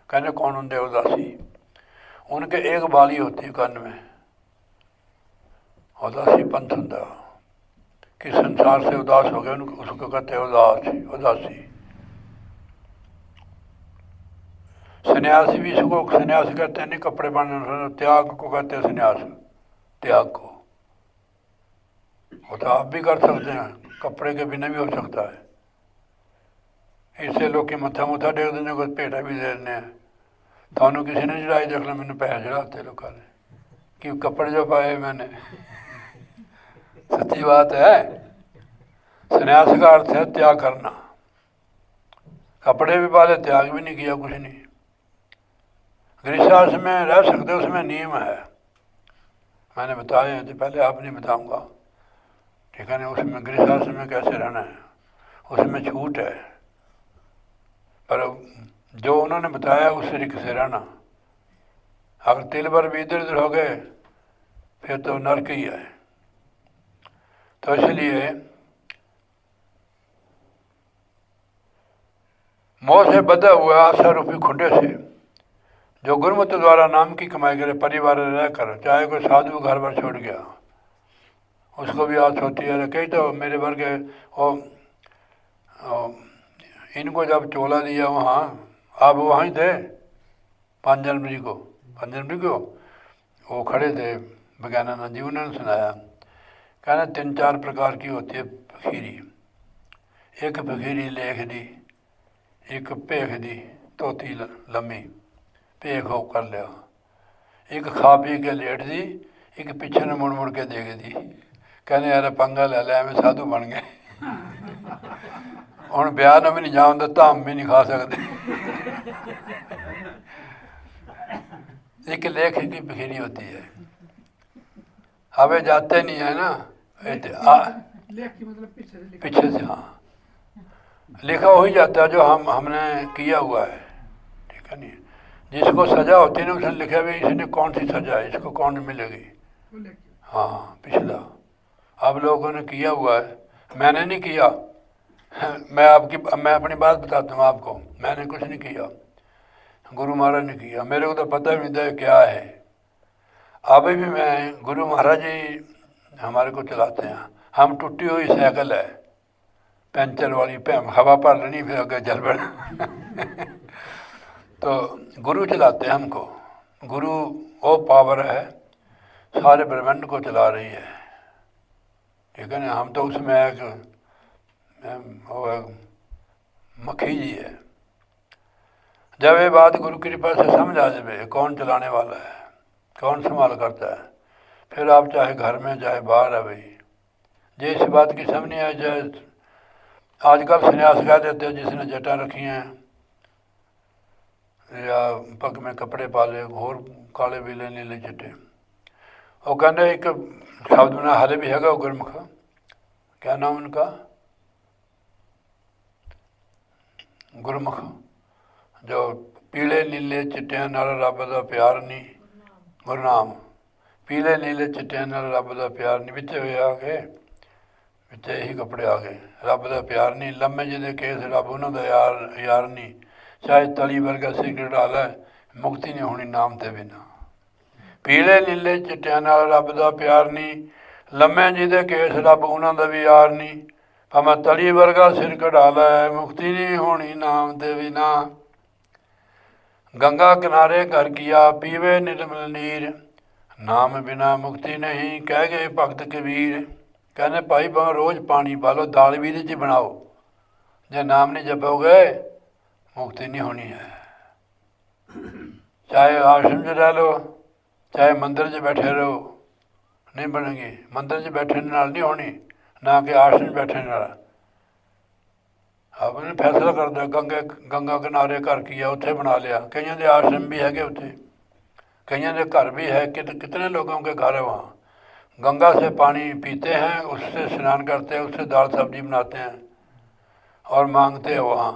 कहने कौन होंगे उदासी? उनके एक बाली होती है कन्न में, उदासी पंथ होंगे कि संसार से उदास हो गए, उसको कहते हैं उदासी। सन्यासी भी इसको सन्यास कहते हैं, नहीं कपड़े पहनने, त्याग को कहते हैं सन्यास, त्याग को। वो तो आप भी कर सकते हैं, कपड़े के बिना भी हो सकता है। इससे लोग मत्था मुथा टेक देने को भेटा भी दे देने। थानू किसी ने चढ़ाई देख लो, मैंने पैसे चढ़ाते लोगों ने कि कपड़े जो पाए मैंने। सच्ची बात है। संन्यास का अर्थ है त्याग करना। कपड़े भी पाले, त्याग भी नहीं किया, कुछ नहीं। गृहस्थ में रह सकते, उसमें नियम है, मैंने बताए हैं तो पहले आप नहीं बताऊंगा, ठीक है ना। उसमें गृहस्थ में कैसे रहना है, उसमें छूट है, पर जो उन्होंने बताया उस तरीके से रहना। अगर तिल भर भी इधर उधर हो गए फिर तो नरक ही है। तो इसलिए मोह से बधा हुआ आशा रूपी खुंडे से जो गुरुमत द्वारा नाम की कमाई करे, परिवार रहकर, चाहे कोई साधु घर भर छोड़ गया उसको भी आस होती है। कई तो मेरे वर्ग वो इनको जब चोला दिया वहाँ, आप वहीं थे 5 जनवरी को वो खड़े थे, बज्ञानानंद जी, उन्होंने सुनाया कहना 3-4 प्रकार की होती है फकीरी। एक फकीरी लेख दी, एक भेख दी धोती लम्मी भेख हो कर लिया, एक खा पी के लेट दी, एक पिछे ने मुड़ मुड़ के देख दी। कहने यार पंगा ले लिया, एवं साधु बन गए। हुण ब्याह में भी नहीं जाऊँ तो धाम भी नहीं खा सकते। एक लेख की फकीरी होती है। हमें जाते नहीं है ना, लेख की मतलब पीछे से। हाँ, लिखा हो ही जाता है जो हमने किया हुआ है, ठीक है नहीं। जिसको सजा होती है ना उसने लिखा भी इसने कौन सी सजा है, इसको कौन मिलेगी। हाँ, पिछला आप लोगों ने किया हुआ है, मैंने नहीं किया। मैं अपनी बात बताता हूँ आपको, मैंने कुछ नहीं किया, गुरु महाराज ने किया। मेरे को तो पता भी नहीं था क्या है। अभी भी मैं, गुरु महाराज जी हमारे को चलाते हैं। हम टूटी हुई साइकिल है, पंचर वाली, हवा पर लेनी फिर अगर जल पड़ा। तो गुरु चलाते हैं हमको। गुरु वो पावर है सारे ब्रह्मांड को चला रही है, ठीक है ना। हम तो उसमें एक वो मक्खी जी है। जब ये बात गुरु की कृपा से समझ आ जाए कौन चलाने वाला है, कौन संभाल करता है, फिर आप चाहे घर में चाहे बाहर है भाई। जे इस बात की समझ नहीं आई, चाहे आजकल संन्यास कह देते हैं जिसने जटा रखी हैं या पग में कपड़े पाले होर काले बीले नीले चिट्टे। वो कहते एक शब्द बना हाले भी है गुरमुख, क्या नाम उनका, गुरमुख, जो पीले नीले चिट्टियां नाल रब दा प्यार नहीं, गुरनाम। पीले नीले चिट्टियां नाल रब दा प्यार नहीं, बिच आ गए, बिच यही कपड़े आ गए। रब दा प्यार नहीं, लम्मे जिहदे केस रब उन्हां दा यार नहीं, चाहे तली वर्गा सिगरट डाला मुक्ति नहीं होनी नाम ते बिना। पीले नीले चिट्टियां नाल रब दा प्यार नहीं, लम्मे जिहदे केस रब उन्हां दा भी यार नहीं, भावें तली वर्गा सिर कढ़ा लै मुक्ति नहीं होनी नाम ते बिना। गंगा किनारे घर किया पीवे निर्मल नीर, नाम बिना मुक्ति नहीं कह गए भगत कबीर। कहने भाई भावें रोज़ पानी पा लो, दाल भी इहदे च बनाओ, जे नाम नहीं जपोगे मुक्ति नहीं होनी है। चाहे आश्रम च रह लो, चाहे मंदिर च बैठे रहो, नहीं बनेगी। मंदिर च बैठने नाल नहीं होनी, ना कि आश्रम बैठने नाल। आपने फैसला कर दिया गंगा किनारे घर किया उत्थे बना लिया। कईयों के आश्रम भी है उत्थे, कईयों के घर भी है, कितने लोगों के घर है वहाँ। गंगा से पानी पीते हैं, उससे स्नान करते हैं, उससे दाल सब्जी बनाते हैं और मांगते हैं वहाँ।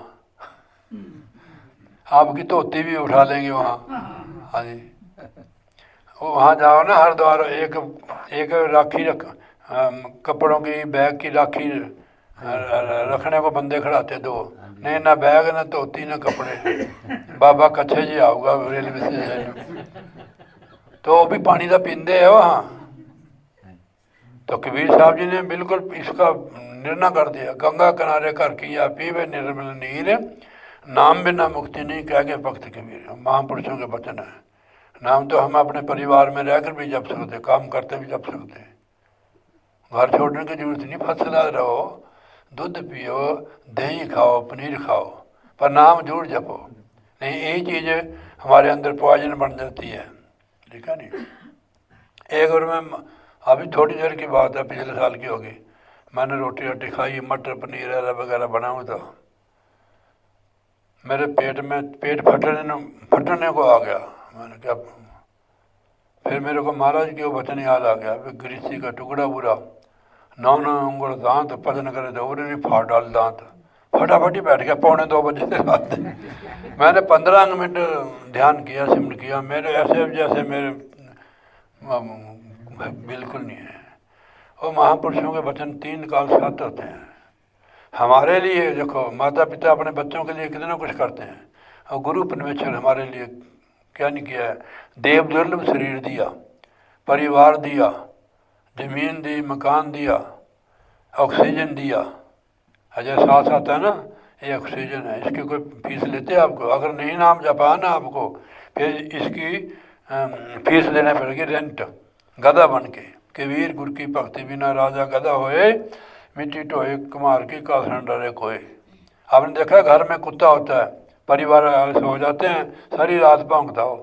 आपकी धोती भी उठा लेंगे वहाँ। हाँ जी, वो वहाँ जाओ ना हरिद्वार, एक राखी कपड़ों की बैग की राखी रखने को बंदे खड़ाते दो, नहीं ना बैग ना धोती ना कपड़े। बाबा कच्छे जी आऊगा रेलवे स्टेशन, तो वो भी पानी का पींदे है वहाँ। तो कबीर साहब जी ने बिल्कुल इसका निर्णय कर दिया, गंगा किनारे घर किया पीवे निर्मल नीर, नाम बिना मुक्ति नहीं कह के भक्त कबीर। महापुरुषों के वचन है। नाम तो हम अपने परिवार में रहकर भी जप सकते, काम करते भी जप सकते, घर छोड़ने की जरूरत नहीं। फसला रहो, दूध पियो, दही खाओ, पनीर खाओ, पर नाम जरूर जपो। नहीं यही चीज़ हमारे अंदर पॉइजन बन जाती है, ठीक है नहीं। एक और मैं अभी थोड़ी देर की बात है, पिछले साल की होगी, मैंने रोटी खाई, मटर पनीर वगैरह बना हुआ था। मेरे पेट में फटने को आ गया। मैंने क्या, फिर मेरे को महाराज के वो वचन याद आ गया, गृहस्थी का टुकड़ा बुरा, 9 उंगल दांत पचन करे तो उन्हें नहीं फाड़ डाल दांत। फटाफट ही बैठ गया 2:45 बजे से रात। मैंने 15 मिनट ध्यान किया, सिमरन किया, मेरे ऐसे जैसे मेरे बिल्कुल नहीं है। और महापुरुषों के वचन 3 काल 7 होते हैं। हमारे लिए देखो, माता पिता अपने बच्चों के लिए कितना कुछ करते हैं, और गुरु परमेश्वर हमारे लिए क्या नहीं किया है। देव दुर्लभ शरीर दिया, परिवार दिया, ज़मीन दी, मकान दिया, ऑक्सीजन दिया। अजय सांस आता है ना, ये ऑक्सीजन है, इसकी कोई फीस लेते हैं आपको? अगर नहीं नाम जपा ना आपको, फिर इसकी फीस देने पड़ेगी, रेंट, गधा बन के। कबीर गुर की भक्ति बिना राजा गधा होए, मिट्टी ढोए कुम्हार की कासरन डरे कोई। आपने देखा घर में कुत्ता होता है, परिवार वाले सो जाते हैं, सारी रात भौंकता हो,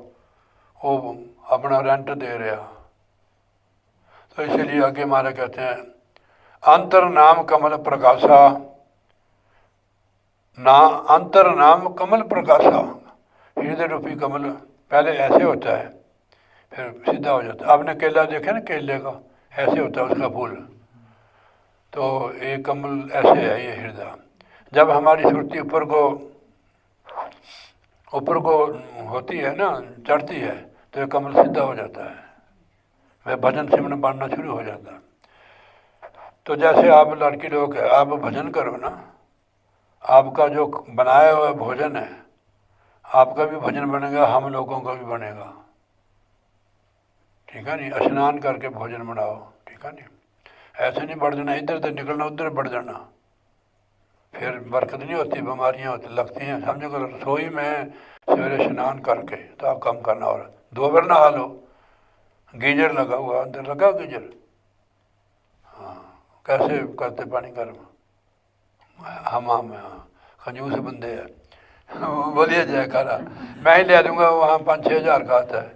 वो अपना रेंट दे रहा। तो इसलिए आगे हमारे कहते हैं, अंतर नाम कमल प्रकाशा, ना अंतर नाम कमल प्रकाशा। हृदय रूपी कमल पहले ऐसे होता है, फिर सीधा हो जाता है। आपने केला देखा ना, केले का ऐसे होता है उसका फूल, तो ये कमल ऐसे है ये हृदय। जब हमारी सुरती ऊपर को होती है ना, चढ़ती है, तो ये कमल सीधा हो जाता है, वह भजन सिमरन बनना शुरू हो जाता है। तो जैसे आप लड़की लोग हैं, आप भजन करो ना, आपका जो बनाया हुआ भोजन है, आपका भी भजन बनेगा, हम लोगों का भी बनेगा, ठीक है नहीं। स्नान करके भोजन बनाओ, ठीक है नहीं। ऐसे नहीं बढ़ जाना, इधर से निकलना उधर बढ़ जाना, फिर बरकत नहीं होती, बीमारियाँ होती लगती हैं। समझो करो रसोई में सवेरे स्नान करके तो आप कम करना, और 2 बार नहा लो, गीजर लगा हुआ, अंदर लगा गीजर, हाँ कैसे करते पानी गर्म, हम खंजूस बंदे हैं। बोलिए जयकारा, मैं ही ले दूँगा, वहाँ 5-6 हज़ार का आता है।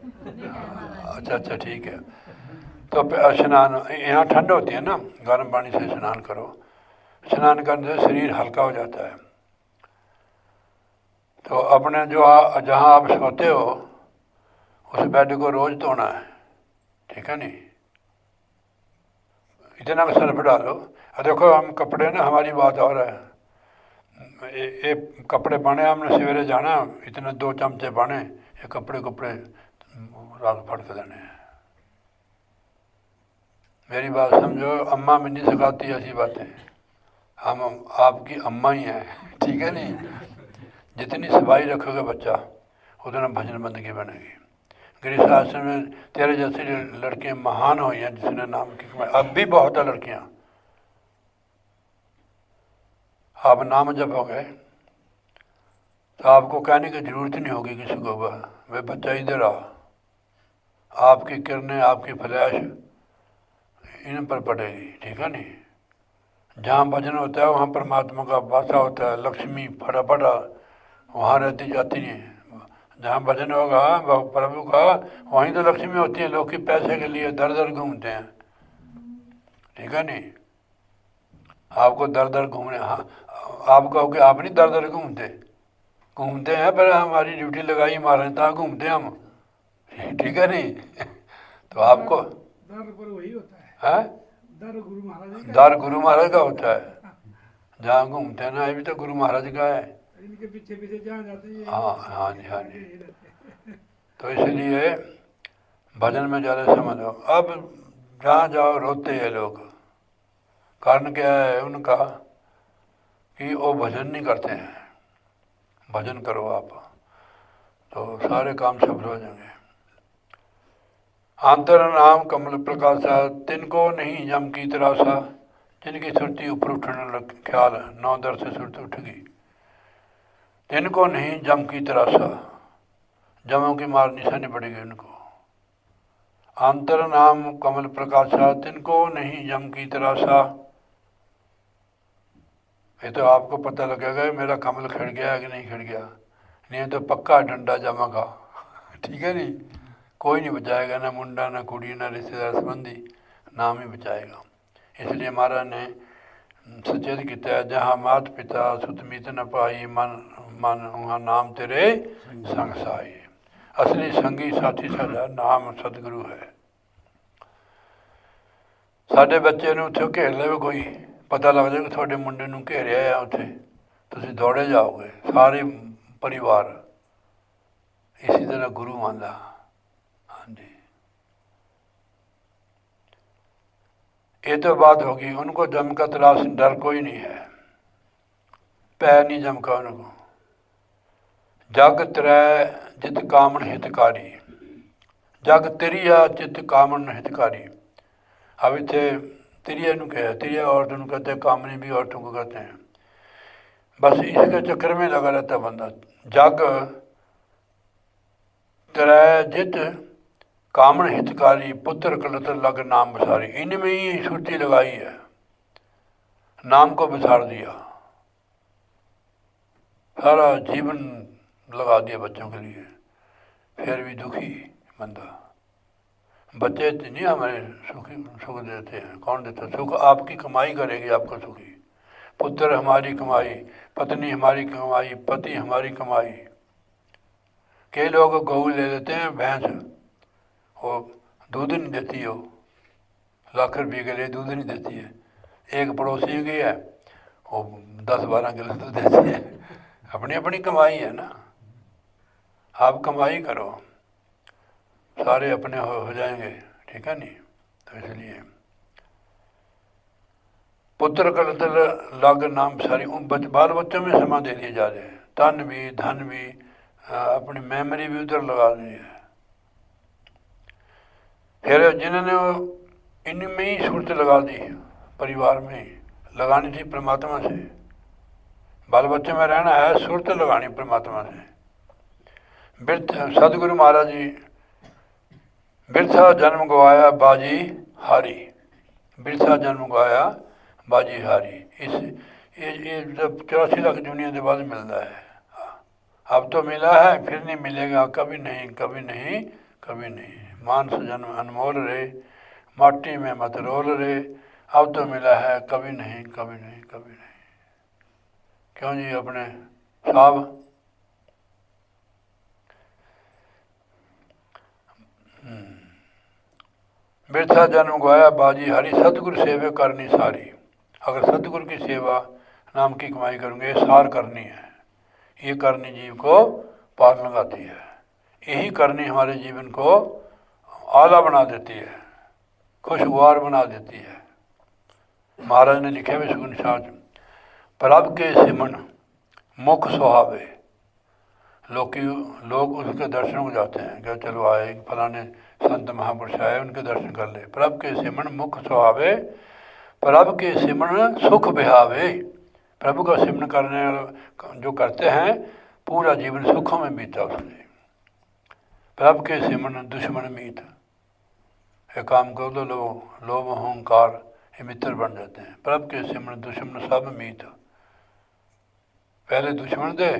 अच्छा ठीक है। तो स्नान, यहाँ ठंड होती है ना, गर्म पानी से स्नान करो, स्नान करने से शरीर हल्का हो जाता है। तो अपने जो जहाँ आप सोते हो उस बेड को रोज़ धोना है, ठीक है नहीं। इतना सर्फ डालो। देखो हम कपड़े ना, हमारी बात और है, ये कपड़े बने, हमने सवेरे जाना, इतने 2 चमचे बने, ये कपड़े रात फट के देने हैं। मेरी बात समझो, अम्मा में नहीं सिखाती ऐसी बातें, हम आपकी अम्मा ही हैं, ठीक है नहीं। जितनी सफाई रखोगे बच्चा, उतना भजन बंदगी बनेगी। गृहस्थाश्रम में तेरे जैसी लड़कियां महान हुई हैं, जिसने नाम की कमाई। अब भी बहुत है लड़कियां, आप नाम जपोगे तो आपको कहने की जरूरत नहीं होगी किसी को, वह बच्चा इधर आ, आपकी किरणें, आपकी फ्लैश इन पर पड़ेगी, ठीक है नहीं। जहाँ भजन होता है वहाँ परमात्मा का वासा होता है, लक्ष्मी फटाफट वहाँ रहती जाती नहीं। जहाँ भजन होगा प्रभु का, वहीं तो लक्ष्मी होती है। लोग की पैसे के लिए दर दर घूमते हैं, ठीक है नहीं। आपको दर दर घूमने, हाँ आप कहोगे आप नहीं दर दर घूमते हैं, पर हमारी ड्यूटी लगाई मारे था, घूमते हम, ठीक है नहीं। तो आपको दर पर वही होता है, दर गुरु महाराज दर गुरु महाराज का होता है। जहाँ घूमते हैं ना, ये भी तो गुरु महाराज का है, इनके पीछे पीछे जहाँ जाते हैं। हाँ जी। तो इसलिए भजन में ज़्यादा समझो। अब जहाँ जाओ रोते हैं लोग, कारण क्या है उनका कि वो भजन नहीं करते हैं। भजन करो आप, तो सारे काम सफल हो जाएंगे। अंतर नाम कमल प्रकाशा, तिनको नहीं जम की तरासा, जिनकी सुरती ऊपर उठने लग ख्याल 9 दर से सुरती उठेगी। तिनको नहीं जम की तरासा, जमों की मार निशानी पड़ेगी उनको। अंतर नाम कमल प्रकाशा, तिनको नहीं जम की तरासा। ये तो आपको पता लगेगा मेरा कमल खिड़ गया है कि नहीं खिड़ गया, नहीं तो पक्का डंडा जमा का, ठीक है नहीं। कोई नहीं बचाएगा, ना मुंडा, ना कुड़ी, ना रिश्तेदार संबंधी, नाम ही बचाएगा। इसलिए महाराज ने सचेत किया, जहाँ मात पिता सुतमित न पाई, मन वहाँ नाम तेरे संग साई। असली संगी साथी साਡਾ नाम सतगुरु है। साढ़े बच्चे ਨੂੰ ਉੱਥੇ ਘੇਰ ਲਵੇ ਕੋਈ, पता लग जाए कि थोड़े मुंडे ਨੂੰ ਘੇਰਿਆ है ਉੱਥੇ, ਤੁਸੀਂ दौड़े जाओगे सारे परिवार। इसी तरह गुरु मानदा, हाँ जी। ये तो बात होगी, उनको जम का तलाश डर कोई नहीं है, पैर नहीं जमका उनको। जग त्रै जित कामन हितकारी, जग तिरिया चित कामन हितकारी। अब इतने तिरिया कहा, तिरिया औरतों को कहते हैं, कामनी भी औरतों को कहते हैं। बस इसके चक्कर में लगा रहता बंदा। जग त्रै जित कामन हितकारी पुत्र कलत लग नाम बसारी, इनमें ही सुरती लगाई है, नाम को बिसार दिया, सारा जीवन लगा दिया बच्चों के लिए, फिर भी दुखी बंदा। बच्चे नहीं हमारे सुख देते हैं, कौन देता सुख? आपकी कमाई करेगी आपको सुखी। पुत्र हमारी कमाई, पत्नी हमारी कमाई, पति हमारी कमाई। कई लोग गऊ ले लेते हैं, भैंस, वो दूध नहीं देती, हो लाख रुपये के लिए दूध नहीं देती है। एक पड़ोसी की है, वो 10-12 किलो दूध देती है। अपनी अपनी कमाई है ना, आप कमाई करो, सारे अपने हो जाएंगे, ठीक है नहीं? तो इसलिए पुत्र कलत लग नाम सारी, उन बाल बच्चों में समा दे दिए जा रहे हैं, तन भी धन भी, अपनी मेमोरी भी उधर लगा दी है। फिर जिन्होंने इनमें ही सूरत लगा दी, परिवार में ही लगानी थी परमात्मा से, बाल बच्चे में रहना है, सूरत लगानी परमात्मा से। सतगुरु महाराज जी, बिरथा जन्म गवाया बाजी हारी, बिरथा जन्म गवाया बाजी हारी। ये जब 84 लाख दुनिया के बाद मिलता है, अब तो मिला है, फिर नहीं मिलेगा, कभी नहीं, कभी नहीं, कभी नहीं। मानस जन्म अनमोल रे, माटी में मत रोल रे, अब तो मिला है, कभी नहीं, कभी नहीं, कभी नहीं। क्यों जी? अपने साहब बिरथा जन्म गवाया बाजी हरी, सतगुरु सेवा करनी सारी। अगर सतगुरु की सेवा नाम की कमाई करूँगे, सार करनी है, ये करनी जीव को पार लगाती है, यही करनी हमारे जीवन को आला बना देती है, खुशगवार बना देती है। महाराज ने लिखे हुए सुगुन साज, प्रभ के सिमन मुख सुहावे, लोग उसके दर्शन को जाते हैं, क्या चलो आए फलाने संत महापुरुष आए, उनके दर्शन कर ले। प्रभ के सिमन मुख सुहावे, प्रभ के सिमन सुख बिहावे। प्रभु का सिमरन करने जो करते हैं, पूरा जीवन सुखों में बीता उसने। प्रभु के सिमरन दुश्मन मीत, ये काम कर दो, लोभ अहंकार ये मित्र बन जाते हैं। प्रभु के सिमरन दुश्मन सब मीत, पहले दुश्मन थे,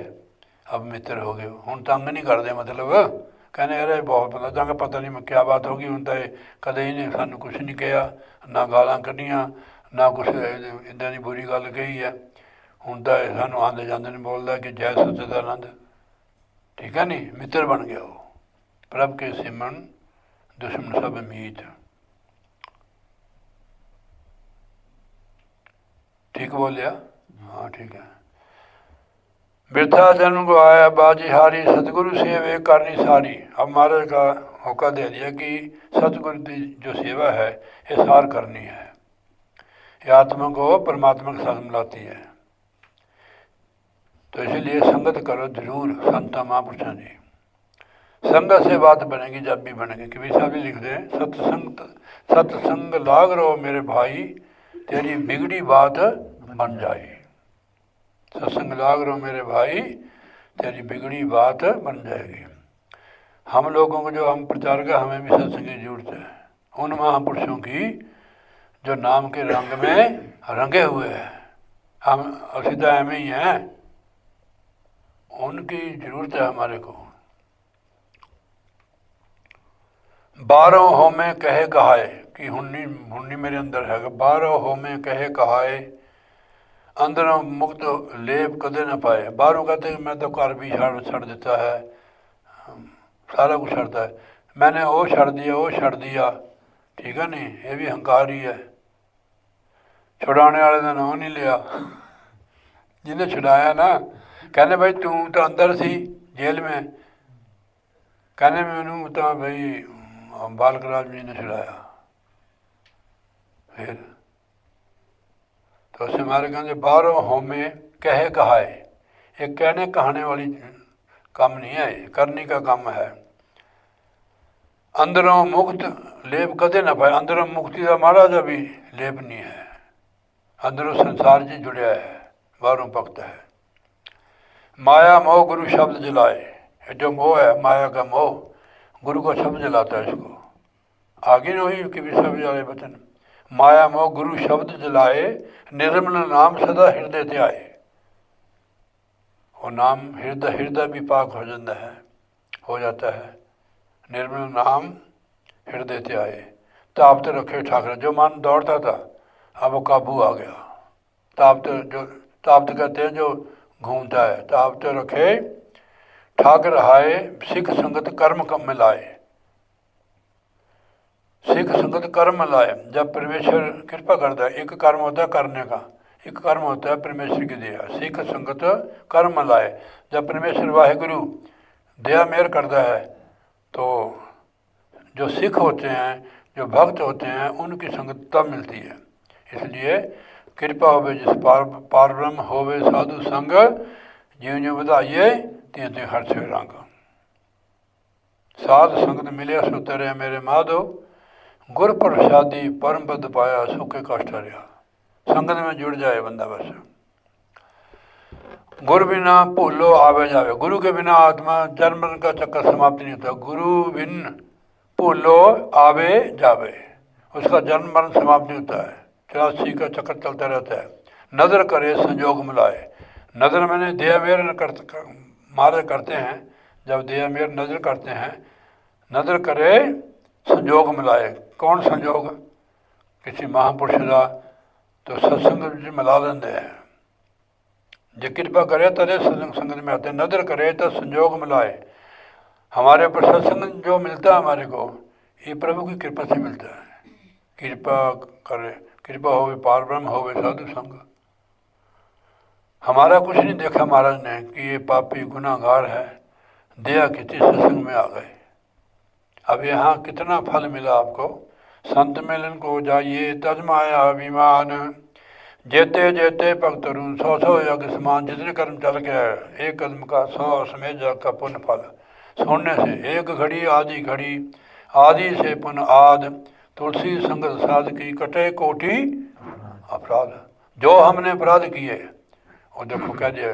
अब मित्र हो गए। हूँ तंग नहीं करते, मतलब कहने अरे बहुत पता नहीं क्या बात होगी, हूँ तो कदे इन्हें सानू कुछ नहीं कहा, ना गालां कढ़ियाँ, ना कुछ इदा की बुरी गल कही है। हूँ तो सानू आंदे जाते नहीं बोलता कि जय सच्चिदानंद, ठीक है नहीं? मित्र बन गया वो। प्रभ के सिमरन दुश्मन सब मीत, ठीक बोलिया? हाँ ठीक है। बिरथा जन्म गवाया बाजी हारी, सतगुरु सेवा करनी सारी। अब महाराज का होका दे दिया कि सतगुरु की जो सेवा है ये सार करनी है, ये आत्मा को परमात्मा के साथ मिलाती है। तो इसलिए संगत करो जरूर संता महापुरुषों की, संगत से बात बनेगी जब भी बनेगी। कभी साहब भी लिख दें, सत्संग लाग रहो मेरे भाई, तेरी बिगड़ी बात बन जाए। सत्संग लाग रहो मेरे भाई, तेरी बिगड़ी बात बन जाएगी। हम लोगों को जो हम प्रचारक हैं, हमें भी सत्संग की जरूरत है। उन महापुरुषों की जो नाम के रंग में रंगे हुए हैं, हम सीधा एम ही हैं, उनकी जरूरत है हमारे को। 12 हो में कहे कहाए, कि हुन्नी मेरे अंदर है, 12 हो में कहे कहाए, अंदरों मुक्त लेप कदे न पाए। बाहरों कहते हैं मैं तो घर भी छड़ देता है, सारा कुछ छड़ता है, मैंने वो छड़ दिया, वो छड़ दिया, ठीक है नहीं? ये भी हंकार ही है। छुड़ाने वाले का नाम नहीं लिया, जिन्हें छुड़ाया ना, कहने भाई तू तो अंदर सी जेल में, कहने मैनू तो भाई बालक राज जी ने छुड़ाया। फिर तो उससे हमारे कहते 12 होमे कहे कहाए, ये कहने कहाने वाली काम नहीं है, करने का काम है। अंदरों मुक्त लेप कदे ना पाए, अंदरों मुक्ति का माड़ा जा भी लेप नहीं है, अंदरों संसार जी जुड़िया है, बाहरों भक्त है। माया मोह गुरु शब्द जलाए, जो मोह है माया का मोह, गुरु का शब्द जलाता है इसको। आगे न हुई कि सब वाले वचन। माया मोह गुरु शब्द जलाए, निर्मल नाम सदा हिरदे ते आए। वो नाम हृदय भी पाक हो जाता है, निर्मल नाम हृदय ते आए। ताप तो रखे ठाकर, जो मन दौड़ता था अब वो काबू आ गया। ताप तो कहते हैं जो घूमता है। ताप तो रखे ठाकर हाय, सिख संगत कर्म कम मिलाए। सिख संगत कर्म मिलाए। जब परमेश्वर कृपा करता है, एक कर्म होता है करने का, एक कर्म होता है परमेश्वर की दया। सिख संगत कर्म मिलाए। जब परमेश्वर वाहिगुरु दया मेहर करता है तो जो सिख होते हैं, जो भक्त होते हैं, उनकी संगत तब मिलती है। इसलिए कृपा होवे जिस पार ब्रह्म होवे साधु संग, ज्यों ज्यों ਵਧਾਈਏ त्यों त्यों हर्ष रंग। साध संगत मिले सो तेरे मेरे माधो, गुर प्रसादी परम पद पाया सुखे कष्ट हरिया। संगत में जुड़ जाए बंदा बस। गुरु बिना भूलो आवे जावे। गुरु के बिना आत्मा जन्म मरण का चक्कर समाप्त नहीं होता। गुरु बिन भूलो आवे जावे, उसका जन्म मरण समाप्त नहीं होता है। 84 का चक्कर चलता रहता है। नजर करे संयोग मिलाए। नजर मैंने दया मेहर मारे करते हैं। जब दया मेहर नजर करते हैं, नजर करे संयोग मिलाए। कौन संयोग? किसी महापुरुष का तो सत्संग मिला लेंगे हैं। जो कृपा करे तरे सत्संग संगत में आते। नजर करे तो संयोग मिलाए। हमारे ऊपर सत्संग जो मिलता है हमारे को, ये प्रभु की कृपा से मिलता है। कृपा करे, कृपा होवे पार ब्रह्म होवे साधु संग। हमारा कुछ नहीं देखा महाराज ने कि ये पापी गुनाहगार है, दया किसी सत्संग में आ गए। अब यहाँ कितना फल मिला आपको। संत मिलन को जाइए तजमाया अभिमान, जेते जेते भक्त रून 100 यज्ञ समान। जितने कर्म चल गया है, एक कदम का 100 समेत जग का पुण्य फल। सुनने से एक घड़ी आदि घड़ी, आदि से पुण्य आद। तुलसी संगत साध की कटे कोटि अपराध। जो हमने अपराध किए और देखो कह दिया,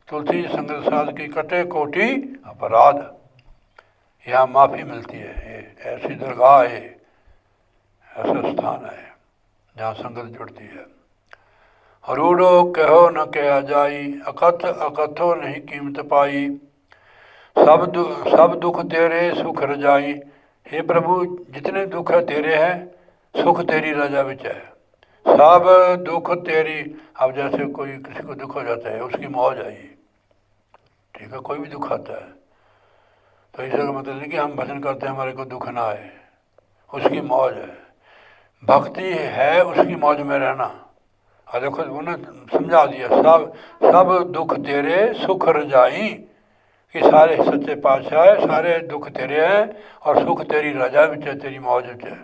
तुलसी संगत साध की कटे कोटि अपराध। यहाँ माफ़ी मिलती है। ये ऐसी दरगाह है, ऐसा स्थान है जहाँ संगत जुड़ती है। हरूड़ो कहो न कहा जाई, अकथ अकथो नहीं कीमत पाई। सब दुख तेरे सुख रजाई। हे प्रभु जितने दुख है तेरे हैं, सुख तेरी रजा विच है। सब दुख तेरी। अब जैसे कोई किसी को दुख हो जाता है, उसकी मौज आई, ठीक है, कोई भी दुख आता है तो इसका मतलब नहीं कि हम भजन करते हैं हमारे को दुख ना आए, उसकी मौज है। भक्ति है उसकी मौज में रहना। और देखो उन्हें समझा दिया, सब दुख तेरे सुख रजाई, कि सारे सच्चे पातशाह है, सारे दुख तेरे हैं और सुख तेरी रजा विच है, तेरी मौज विच है।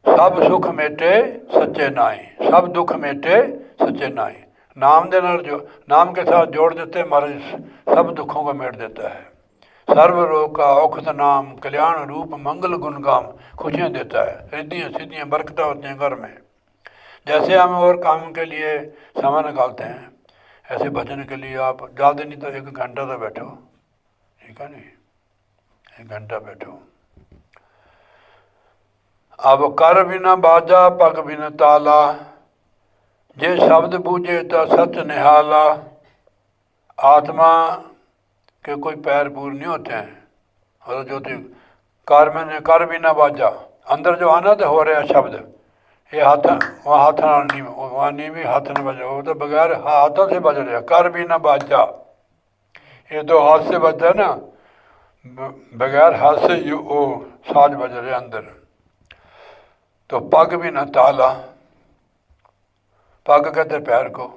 सब सुख मेटे सच्चे नाई, सब दुख मेटे सच्चे नाई। नाम दे नाल जो नाम के साथ जोड़ देते महाराज, सब दुखों को मेट देता है। सर्व रोग का औखत नाम, कल्याण रूप मंगल गुणगाम। खुशियाँ देता है, रिद्धियाँ सिद्धियाँ बरकता होती हैं घर में। जैसे हम और काम के लिए समय निकालते हैं, ऐसे भजन के लिए आप ज़्यादा नहीं तो 1 घंटा तो बैठो, ठीक है नहीं, 1 घंटा बैठो। अब कर बिना बाजा पग बिना ताला, जे शब्द बूझे तो सच निहाला। आत्मा के कोई पैर पूर नहीं होते हैं, और जो कर बिना बाजा, अंदर जो आनंद हो रहा है शब्द, ये हाथ वहाँ हाथ नहीं, वहाँ नहीं भी हाथ न बज रहा, वो तो बगैर हाथों से बज रहा। कर बिना बाजा, ये तो हाथ से बजता है ना, बगैर हाथ से वो साज बज रहे अंदर। तो पग भी न ताला, पग कहते पैर को,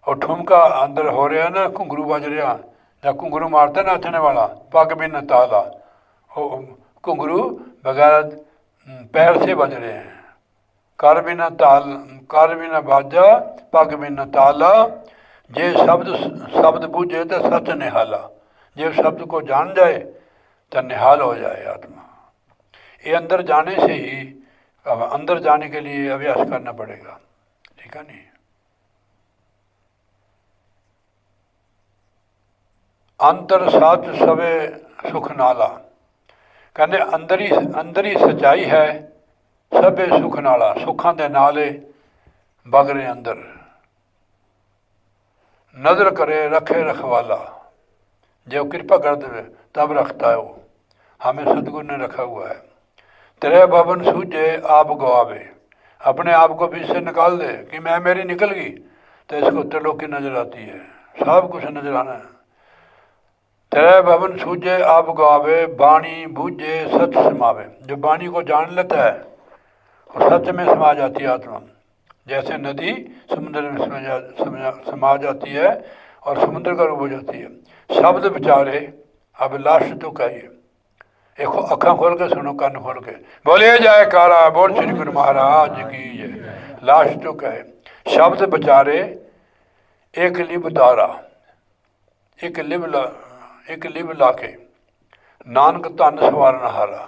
और ठुमका अंदर हो रहा ना, घुंघरू बज रहा, या घुंघरू मारता नाचने वाला, पग भी न ताला, घुंघरू बगैर पैर से बज रहे हैं। कर भी न बाजा पग भी न ताला, जे शब्द बूझे तो सच निहाला। जे शब्द को जान जाए तो निहाल हो जाए आत्मा। ये अंदर जाने से ही, अब अंदर जाने के लिए अभ्यास करना पड़ेगा, ठीक है नहीं। अंतर साच सवे सुख नाला, कहते अंदर ही सच्चाई है, सभे सुख नाला, सुखां दे नाले बग रहे अंदर। नज़र करे रखे रखवाला, जो कृपा कर दे तब रखता है वो, हमें सदगुरु ने रखा हुआ है। तेरे भवन सूझे आप गवावे, अपने आप को बीच से निकाल दे कि मैं मेरी निकल गई, तो इसको त्रिलोकी नजर आती है, सब कुछ नजर आना है। तेरे भवन सूझे आप गवावे, बाणी बूझे सच समावे, जो बाणी को जान लेता है और सच में समा जाती है आत्मा। जैसे नदी समुद्र में समा जाती है और समुद्र का रूप हो जाती है। शब्द विचारे अब लास्ट तो कहिए, एक अखा खोल के सुनो, कान खोल के बोलिए जय कारा, बोल श्री गुरु महाराज की जय। लास्ट तो कहे शब्द विचारे एक लिब दारा, एक लिब लाके नानक धन सवारन हारा।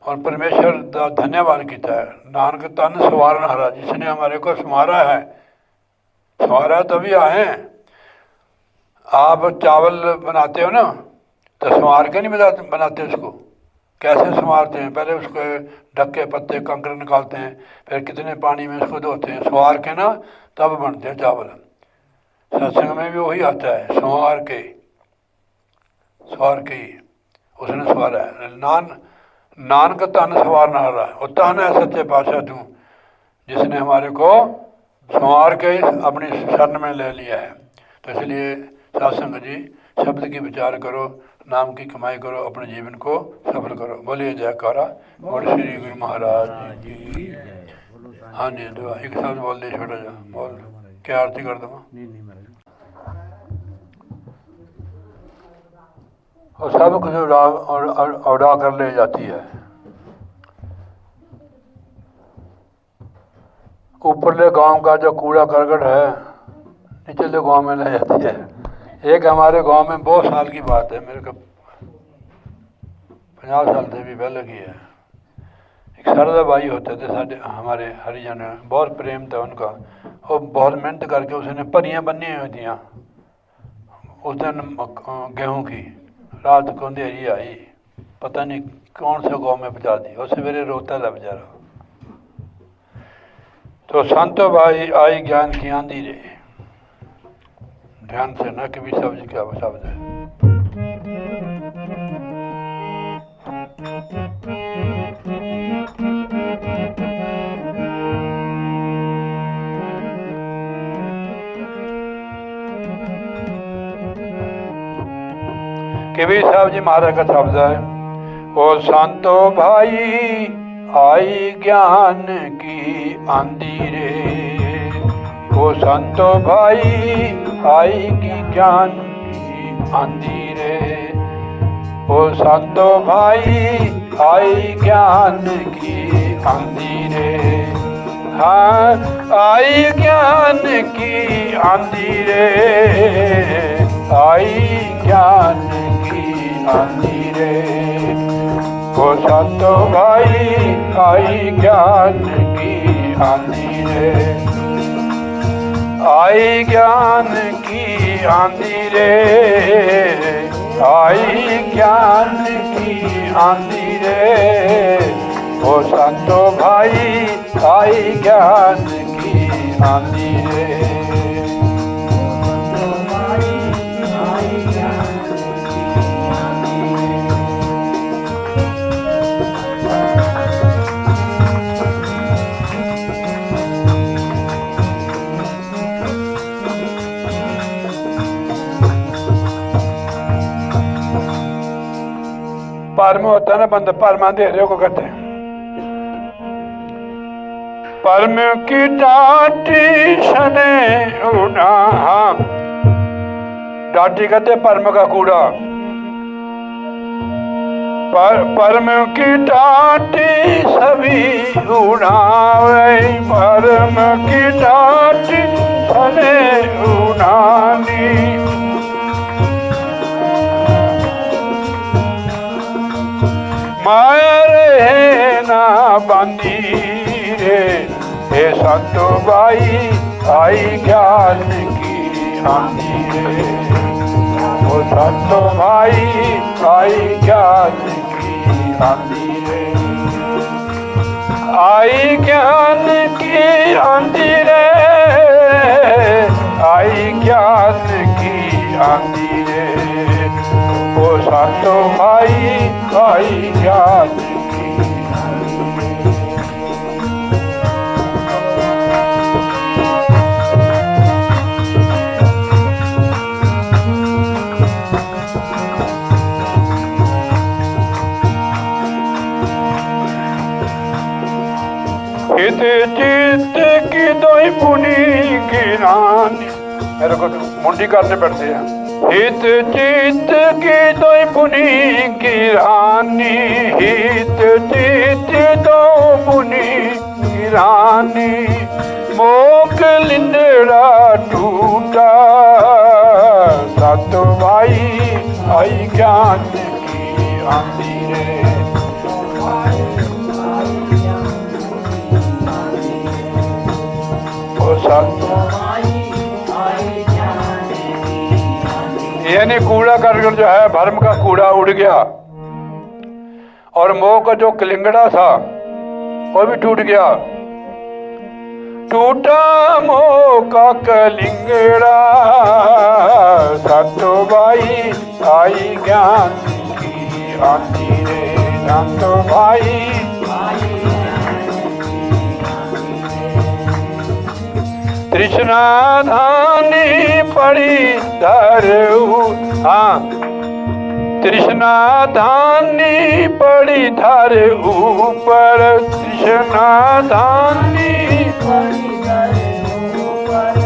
और परमेश्वर का धन्यवाद किया है, नानक धन सवारन हारा, जिसने हमारे को संवारा है। संवारा तभी आए हैं। आप चावल बनाते हो ना, तो संवार के नहीं बनाते उसको। कैसे संवारते हैं, पहले उसको ढक्के पत्ते कंकड़ निकालते हैं, फिर कितने पानी में उसको धोते हैं, संवार के ना तब बनते हैं चावल। सत्संग में भी वही आता है, संवार के ही उसने संवारा है। नानक धन सवारन हारा, वो धन है सच्चे पातशाह तू, जिसने हमारे को संवार के अपनी शरण में ले लिया है। तो इसलिए सत्संग जी, शब्द की विचार करो, नाम की कमाई करो, अपने जीवन को सफल करो। बोलिए जयकारा, बोल श्री गुरु महाराज जी की। हाँ जी, दुआ एक शब्द बोल दे, छोटा जा बोल, क्या आरती कर दूँ। और सब कुछ उड़ा कर ले जाती है, ऊपरले गांव का जो कूड़ा करकट है निचले गांव में ले जाती है। एक हमारे गांव में बहुत साल की बात है, मेरे को 50 साल से भी पहले की है। एक शारदा भाई होते थे साढ़े हमारे हरिजन, बहुत प्रेम था उनका। वो बहुत मेहनत करके उसने परियां बनी हुई थी उस दिन गेहूँ की। रात को अंधेरी आई, पता नहीं कौन से गांव में पहुँचा दी, और सवेरे रोता था बेचारा। तो संतो भाई आई ज्ञान की आंधी रे, ध्यान से न कभी शब्द क्या शब्द है। कबीर साहब जी महाराज का शब्द है, ओ संतो भाई आई ज्ञान की आंधी रे, ओ संतो भाई आई की ज्ञान की आंधी रे, ओ संतो भाई आई ज्ञान की आंधी रे। हाँ आई ज्ञान की आंधी रे, आई ज्ञान की आंधी रे, ओ संतो भाई आई ज्ञान की आंधी रे, आई ज्ञान की आंधी रे, आई ज्ञान की आंधी रे, ओ संतो भाई आई ज्ञान की आंधी रे। परम होता है ना बंदा, परम अंधेरे को कहते हैं। परम की डांटी सने उड़ा, डांटी कहते परम का कूड़ा। परम की डांटी सभी उड़ावे, परम की डांटी सने उड़ानी, माया रे ना बांधी रे, हे संतो भाई आई ज्ञान की आंधी रे, ओ संतो भाई आई ज्ञान की आंधी रे, आई ज्ञान की आंधी रे, आई ज्ञान की आंधी रे, ओ सातो भाई आई ज्ञान की आंधी रे। हित चित की दोई पुनी की रानी, मेरे को मुंडी करने पड़ते हैं। हित चित की दोई पुनी की रानी, हित चित दो पुनी की रानी, मोक लिंडड़ा टूटा, सातो भाई आई ज्ञान की आंधी रे, यानी कूड़ा करकट जो है भरम का कूड़ा उड़ गया और मोह का जो कलिंगड़ा था वो भी टूट गया। टूटा मोह का कलिंगड़ा, सातो भाई आई ज्ञान की आंधी रे, सातो भाई तृष्णा धानी पड़ी धरऊ, हाँ तृष्णा धानी पड़ी धर ऊपर, तृष्णा धानी पड़ी धर ऊपर,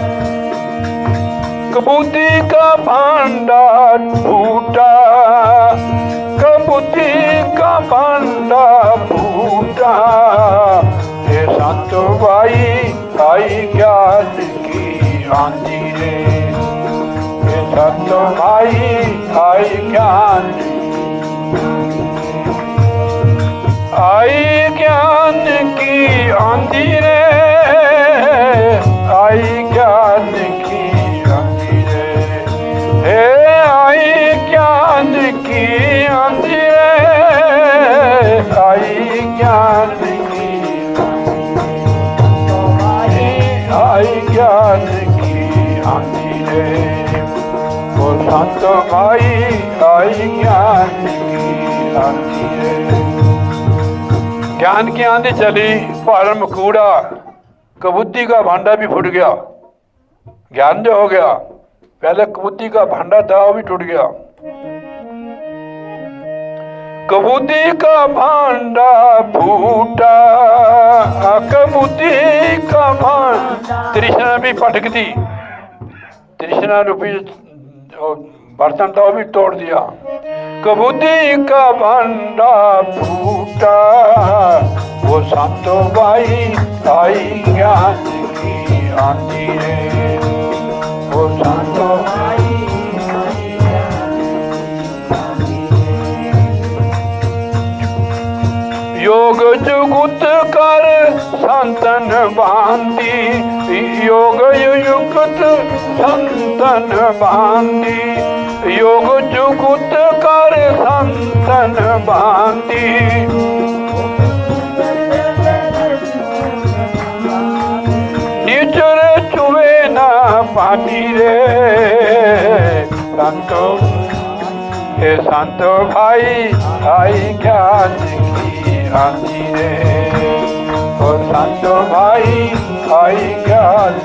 कबूती का भांडा फूटा, कबूती का भांडा फूटा, ये संतो भाई आई ज्ञान की आंधी रे, ये संतो भाई आई ज्ञान, आई ज्ञान की आंधी रे, आई ज्ञान की आंधी रे, हे आई ज्ञान की आंधी रे, आई ज्ञान आई ज्ञान की आंधी रे, वो संतो भाई आई ज्ञान की आंधी रे। ज्ञान की आंधी चली, परम कूड़ा, कबूती का भांडा भी फूट गया। ज्ञान जो हो गया, पहले कबूती का भांडा था वो भी टूट गया। कबूती का भांडा फूटा, कबूती का भांडा, तृष्णा भी पटकती, तृष्णा रूपी बर्तन था वो भी तोड़ दिया। कबूती का भांडा फूटा, वो संतो भाई आई ज्ञान की आंधी रे, वो संतो भाई योग जुगुत कर संतन बांधी, योग युक्त संतन बांधी, योग जुगुत कर संतन बांधी, निचर चुवे ना पानी रे, संतो हे संतो भाई आई ज्ञान आंधी रे, और संतो भाई आई ज्ञान,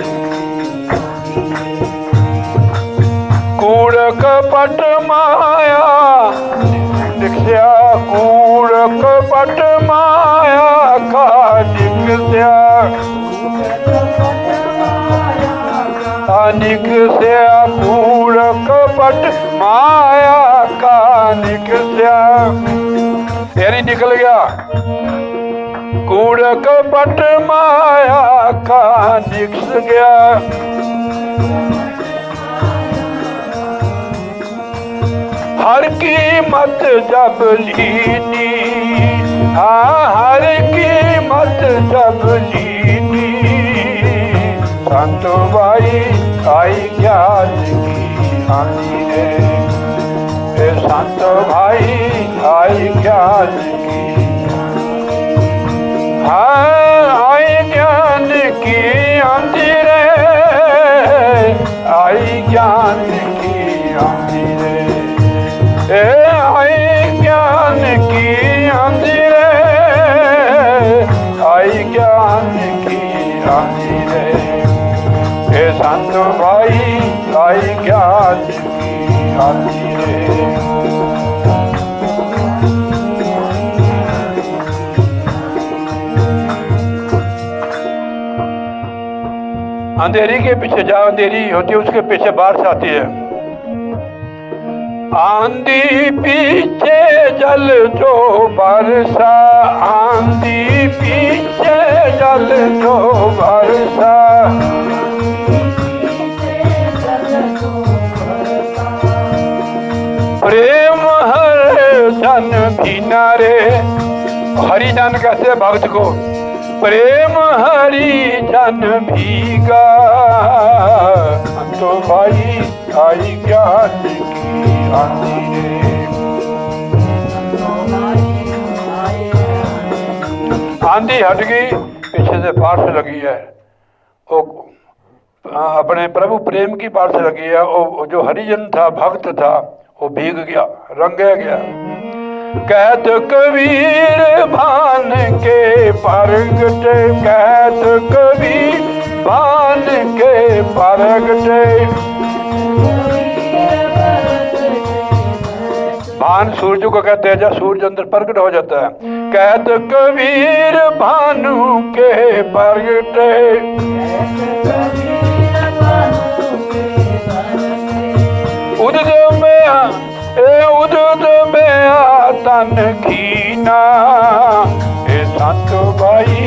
कूड़ कपट माया निकस्या, कूड़ कपट माया का निकस्या, निकस्या कूड़ कपट माया का निकस्या, यानी निकल गया कूड़ कपट माया का निकस गया। हर की मत जब लीनी, हाँ हर की मत जब लीनी, संतो भाई आई ज्ञान की आंधी रे, हे संत भाई आई ज्ञान की, आई ज्ञान की आंधी रे, आई ज्ञान की आंधी रे, आई ज्ञान की आंधी रे, आई ज्ञान की आंधी रे, हे संत भाई आई ज्ञान की आंधी रे। अंधेरी के पीछे जहाँ अंधेरी होती है उसके पीछे बारिश आती है। आंधी पीछे जल जो बरसा, आंधी पीछे जल जो बरसा, प्रेम हर जन भीना रे। हरि जन कहते भक्त को, प्रेम हरि जन भीगा, तो भाई आई ज्ञान की आंधी रे। आंधी हट गई, पीछे से बारिश लगी है, वो अपने प्रभु प्रेम की बारिश लगी है। वो जो हरिजन था, भक्त था, वो भीग गया, रंग गया। कहत कबीर भान के परगटे, कहत कबीर भान के परगटे। भान सूरज को कहते हैं, जब सूरज अंदर प्रकट हो जाता है। कहत कबीर भानु के परगटे, उदद में तन खीना, हे संत भाई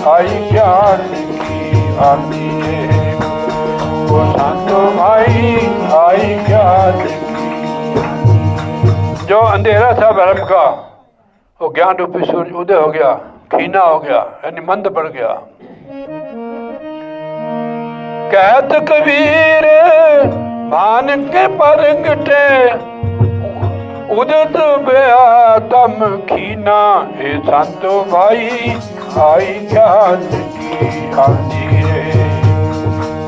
आई ज्ञान की आंधी रे, वो संत भाई आई ज्ञान की। जो अंधेरा था भरम का, वो ज्ञान रूपी सूरज उदय हो गया, खीना हो गया, यानी मंद पड़ गया। कहत कबीर भान के परगटे, उदत बया तम खीना, हे संत भाई आई ज्ञान की आंधी रे,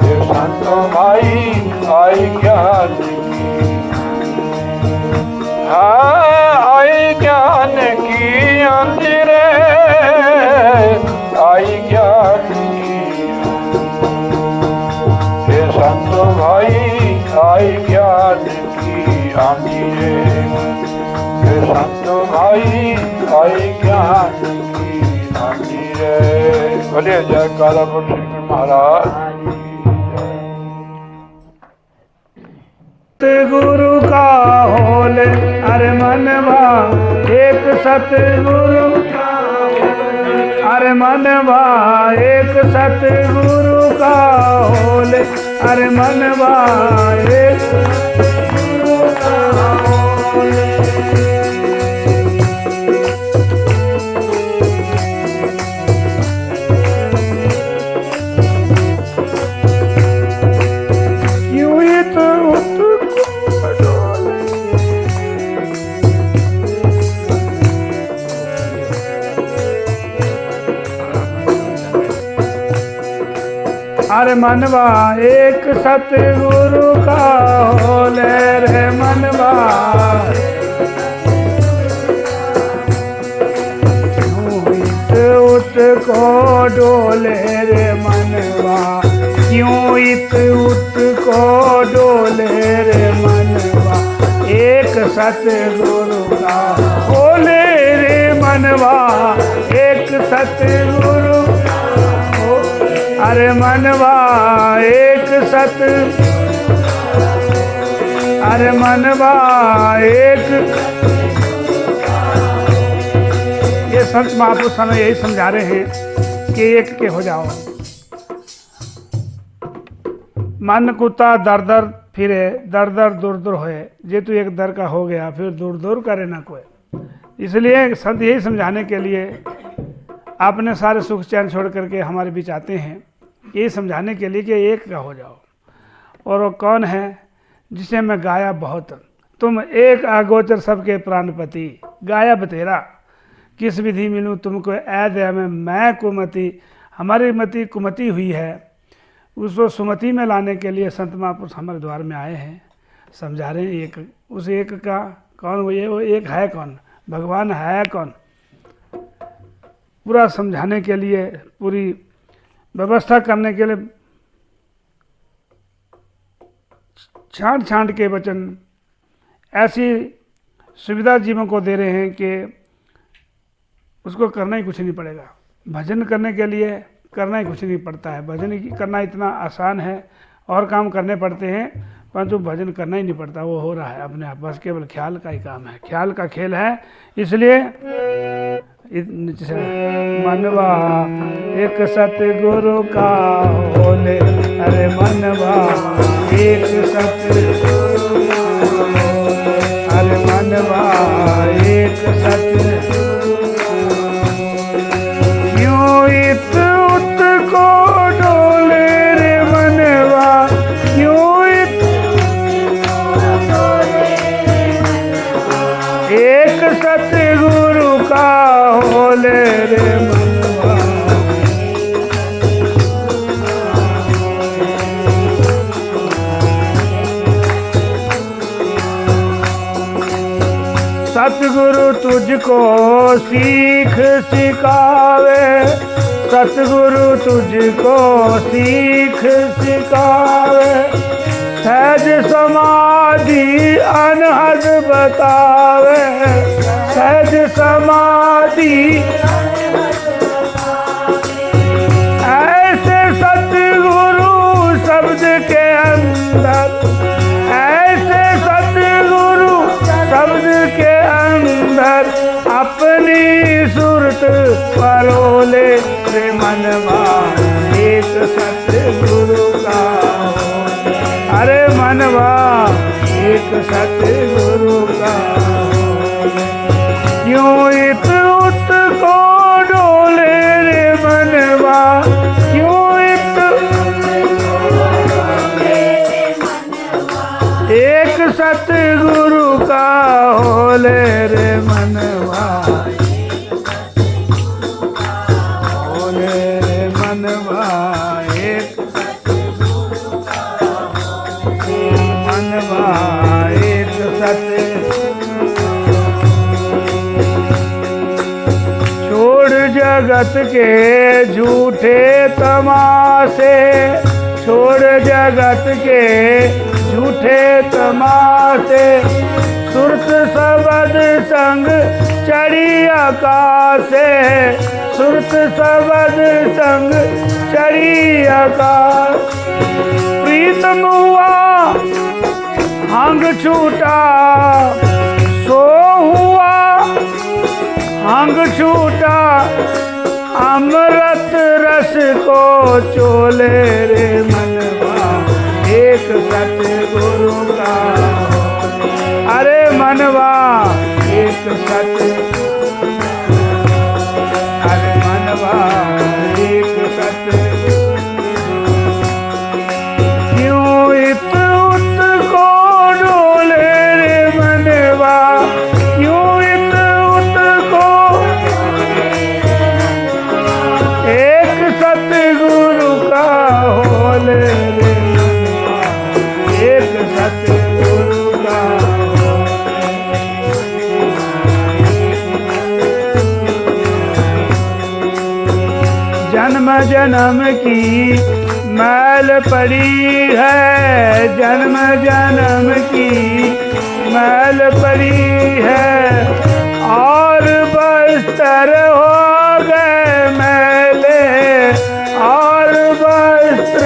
हे संत भाई आई ज्ञान की। आई ज्ञान की आंधी रे, आई ज्ञान की, हे संत भाई आई ज्ञान की आंधी रे, हे संत भाई आई ज्ञान की आंधी रे। बोलिए जयकारा बोल श्री गुरु महाराज। गुरु का होले अरे मनवा, एक सतगुरु का अरे मनवा, एक सतगुरु का होले अरे मनवा, एक सतगुरु का होले। अरे मनवा एक सतगुरु का होले रे मनवा, उठ को डोले रे मनवा, क्यों इत उठ को डोले रे मनवा, एक सतगुरु का होले रे मनवा, एक सतगुरु अरे मनवा, एक सत अरे मनवा एक। ये संत महापुरुष हमें यही समझा रहे हैं कि एक के हो जाओ। मन कुत्ता दर दर फिरे, दर दर दूर दूर होए, जे तू एक दर का हो गया फिर दूर दूर करे ना कोई। इसलिए संत यही समझाने के लिए अपने सारे सुख चैन छोड़ करके हमारे बीच आते हैं, ये समझाने के लिए कि एक का हो जाओ। और वो कौन है जिसे मैं गाया बहुत, तुम एक अगोचर सबके प्राणपति, गायब तेरा किस विधि मिलूं तुमको ऐ दया में मैं कुमति। हमारी मति कुमति हुई है, उसको सुमति में लाने के लिए संत महापुरुष हमारे द्वार में आए हैं, समझा रहे हैं। एक उस एक का कौन, वो एक है कौन, भगवान है कौन, पूरा समझाने के लिए, पूरी व्यवस्था करने के लिए छांट छांट के वचन ऐसी सुविधा जीवों को दे रहे हैं कि उसको करना ही कुछ नहीं पड़ेगा। भजन करने के लिए करना ही कुछ नहीं पड़ता है। भजन करना इतना आसान है, और काम करने पड़ते हैं, परंतु भजन करना ही नहीं पड़ता, वो हो रहा है अपने आप। बस केवल ख्याल का ही काम है, ख्याल का खेल है। इसलिए मनवा एक सतगुरु का होले, अरे मनवा एक सतगुरु, अरे मनवा एक सतगुरु, क्यों इत उत को डोले रे मनवा, क्यों इत एक सतगुरु का होले रे मनवा। सतगुरु तुझको सीख सिखावे, सतगुरु तुझको सीख सिखावे, सहज समाधि अनहद बतावे, सहज समाधि ऐसे सतगुरु शब्द के अंदर, ऐसे सतगुरु शब्द के अंदर अपनी सूरत परोले रे मनवा एक सतगुरु का, अरे मनवा एक सतगुरु का, क्यों इत उत को डोले रे मनवा, क्यों इत एक सतगुरु का होले रे मनवा, होले रे मनवा एक मनवा एक सतगुरु। छोड़ जगत के झूठे तमाशे, छोड़ जगत के झूठे तमाशे, सुरत सबद संग चढ़ी आकाशे, सुरत सबद संग चढ़ी आकाश, प्रीतम हुआ हंग छूटा, सो हुआ हंग छूटा, अमृत रस को चोले रे मनवा एक सतगुरु का, अरे मनवा एक सतगुरु, अरे मनवा एक सतगुरु, क्यों इत उत को डोले रे मनवा, क्यों इत उत को एक सतगुरु का होले रे मनवा, एक सतगुरु का जन्म जन्म की मैल पड़ी है, जन्म जन्म की मैल पड़ी है, और बस्तर हो गए मैले, और वस्त्र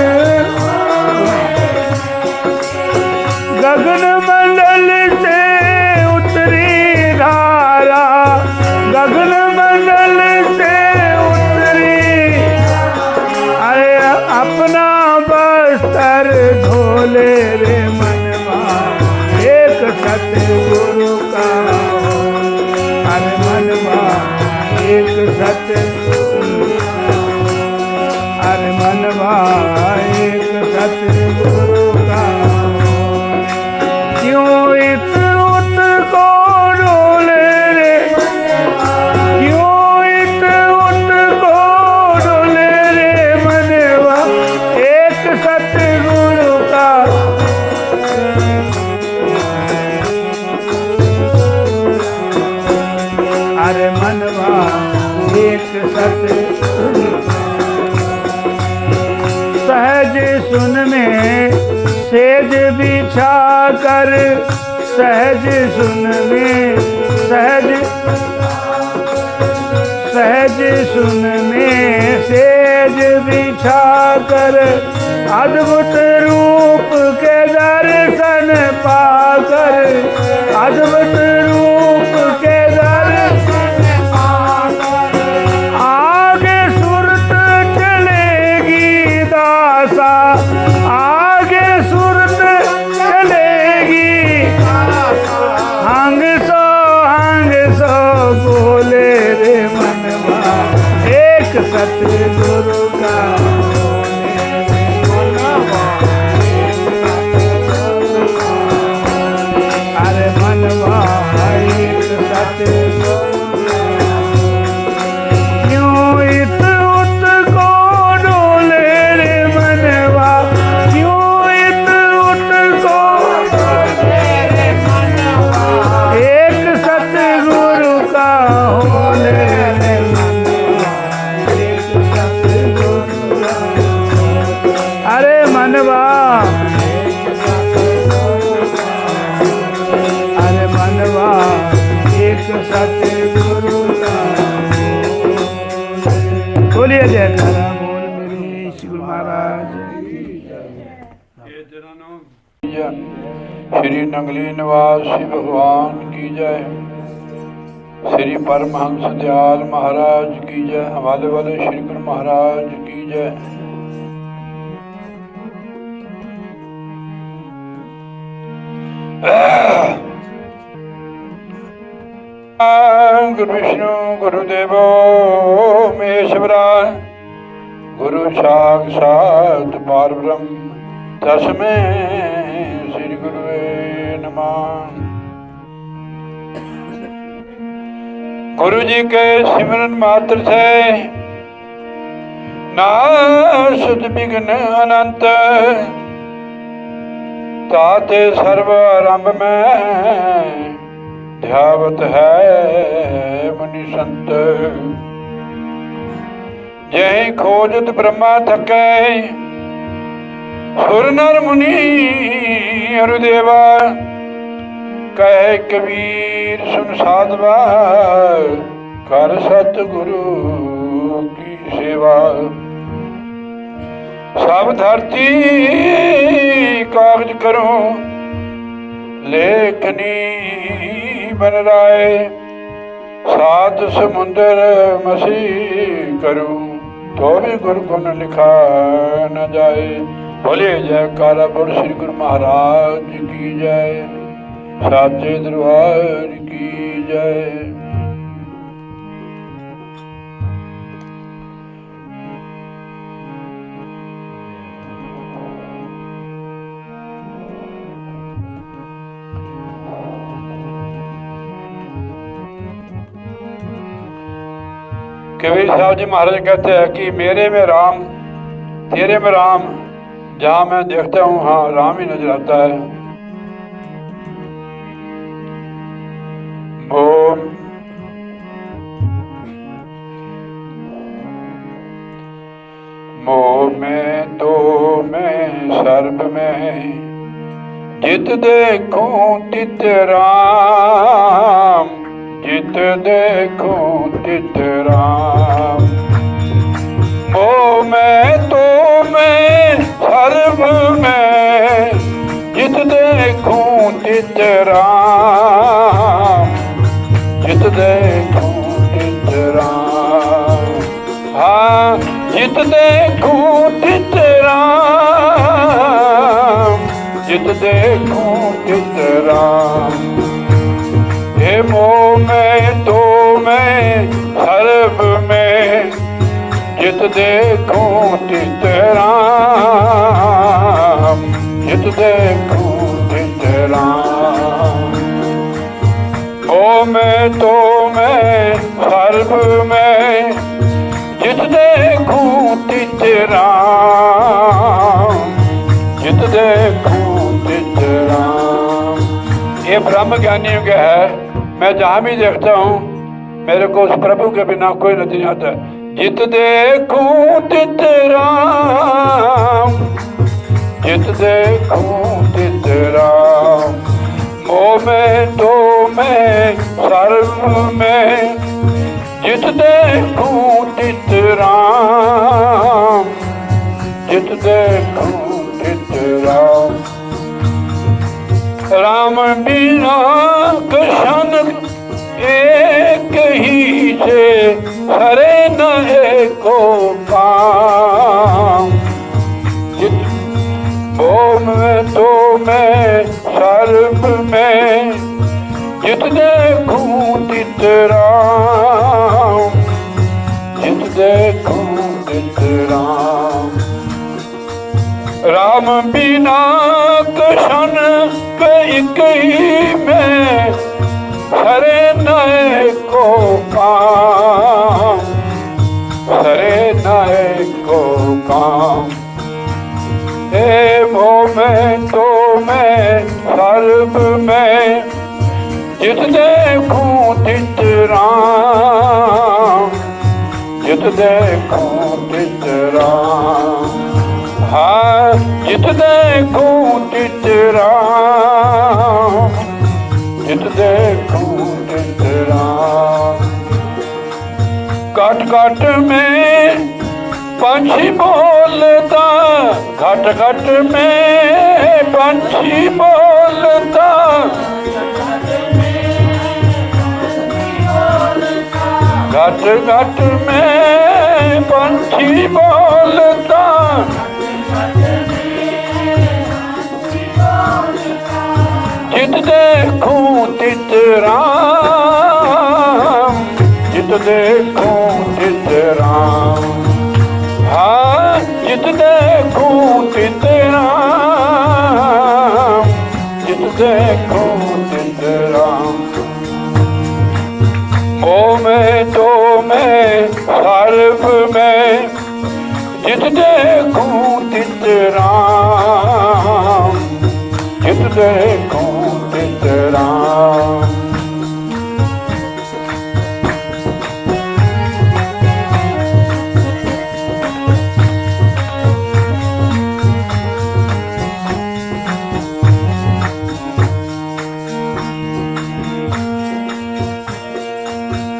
गगन मंडल से उतरी धारा, गगन मंडल से उतरी, अरे अपना बस्तर धोले रे मनवा एक सतगुरु का, अरे मनवा एक सतगुरु, अरे मनवा एक सतगुरु का, क्यों इत में सेज बिछा कर सहज सुन में सहज सुन में सेज बिछा कर अद्भुत रूप के दर्शन पाकर अद्भुत रूप के दर्शन पाकर आगे सुरत चलेगी दासा आगे सुरत चलेगी हंग सो बोले रे मनवा एक सतगुरु का अरे मनवा एक सतगुरु क्यों इत उत को डोले रे मनवा क्यों इत उत को डोले रे मनवा एक सतगुरु का होले रे मनवा एक सतगुरु का अरे मनवा अरे मनवा एक सतगुरु का बोलिए जयकारा बोल मेरे श्री गुरु महाराज श्री नंगली निवासी भगवान की जय। श्री परमहंस दयाल महाराज की जय। हमारे वाले श्री गुरु महाराज की जय। गुरु विष्णु गुरुदेवो महेश्वरा गुरु साक्षात् परब्रह्म तस्मै श्री गुरुवे नमः। गुरु जी के सिमरन मात्र से नाश विघ्न अनंत ताते सर्व आरंभ में ध्यावत है मुनि संत। जय खोजत ब्रह्मा थके सुर नर मुनि अरुदेवा कहे कबीर सुन साधवा कर सतगुरु की सेवा। सब धरती कागज करूं लेखनी बन राय सात समुंदर मसी करूं तो भी गुरु गुण लिखा न जाए। बोले जयकारा बोल श्री गुरु महाराज की जय। साचे दरबार की जय। कबीर साहब जी महाराज कहते हैं कि मेरे में राम तेरे में राम, जहां मैं देखता हूं हाँ राम ही नजर आता है। मोह में तो मैं सर्ब में जित देखूं तित राम, जित देखूं तित राम। मोह में तो मैं सर्ब में जित देखूं तित राम, जित देखूं तित राम। हाँ जित देखूं तित राम, जित देखूं तित राम। हे मोह में तो मैं सर्ब में जित देखूं तित राम, जित देखूं तित राम। मोह में तो मैं सर्ब में जित देखूं तित राम, जित देखूं तित राम। ये ब्रह्म ज्ञानी युग है। मैं जहाँ भी देखता हूँ मेरे को उस प्रभु के बिना कोई नजर नहीं आता। जित देखूं तित राम, जित देखूं तित राम। मोह में तो मैं सर्व में, जित देखूं तित राम। जित देखूं तित राम। राम बिना कशन एक ही से हरे न एको काम। जित मोह में तो मैं सर्व में, जित देखूं तित राम। जित देखूं तित राम। राम बिना कशन एक ही में हरे नए को काम। हरे नए को काम। हे मोह में तो मैं सर्व में, जित देखूं तित राम। जित देखूं तित राम। हाँ जित देखूं तित राम। जित देखूं तित राम। घट घट में पंछी बोलता, घट घट में पंछी बोलता। घट घट में पंछी बोलता। जित देखूं तित राम। जित देखूं तित राम। हाँ जित देखूं तित राम। जित देखूं तित राम। मोह में तो मैं सर्व में, जित देखूं तित राम। जित देखूं तित राम।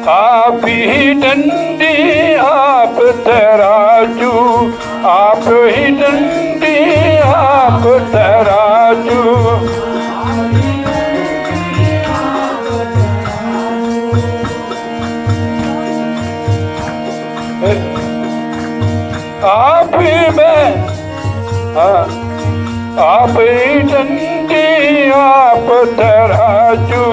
आप ही डंडी आप तराजू। आप ही डंडी आप तराजू। आप ही में आप ही डंडी आप तराजू।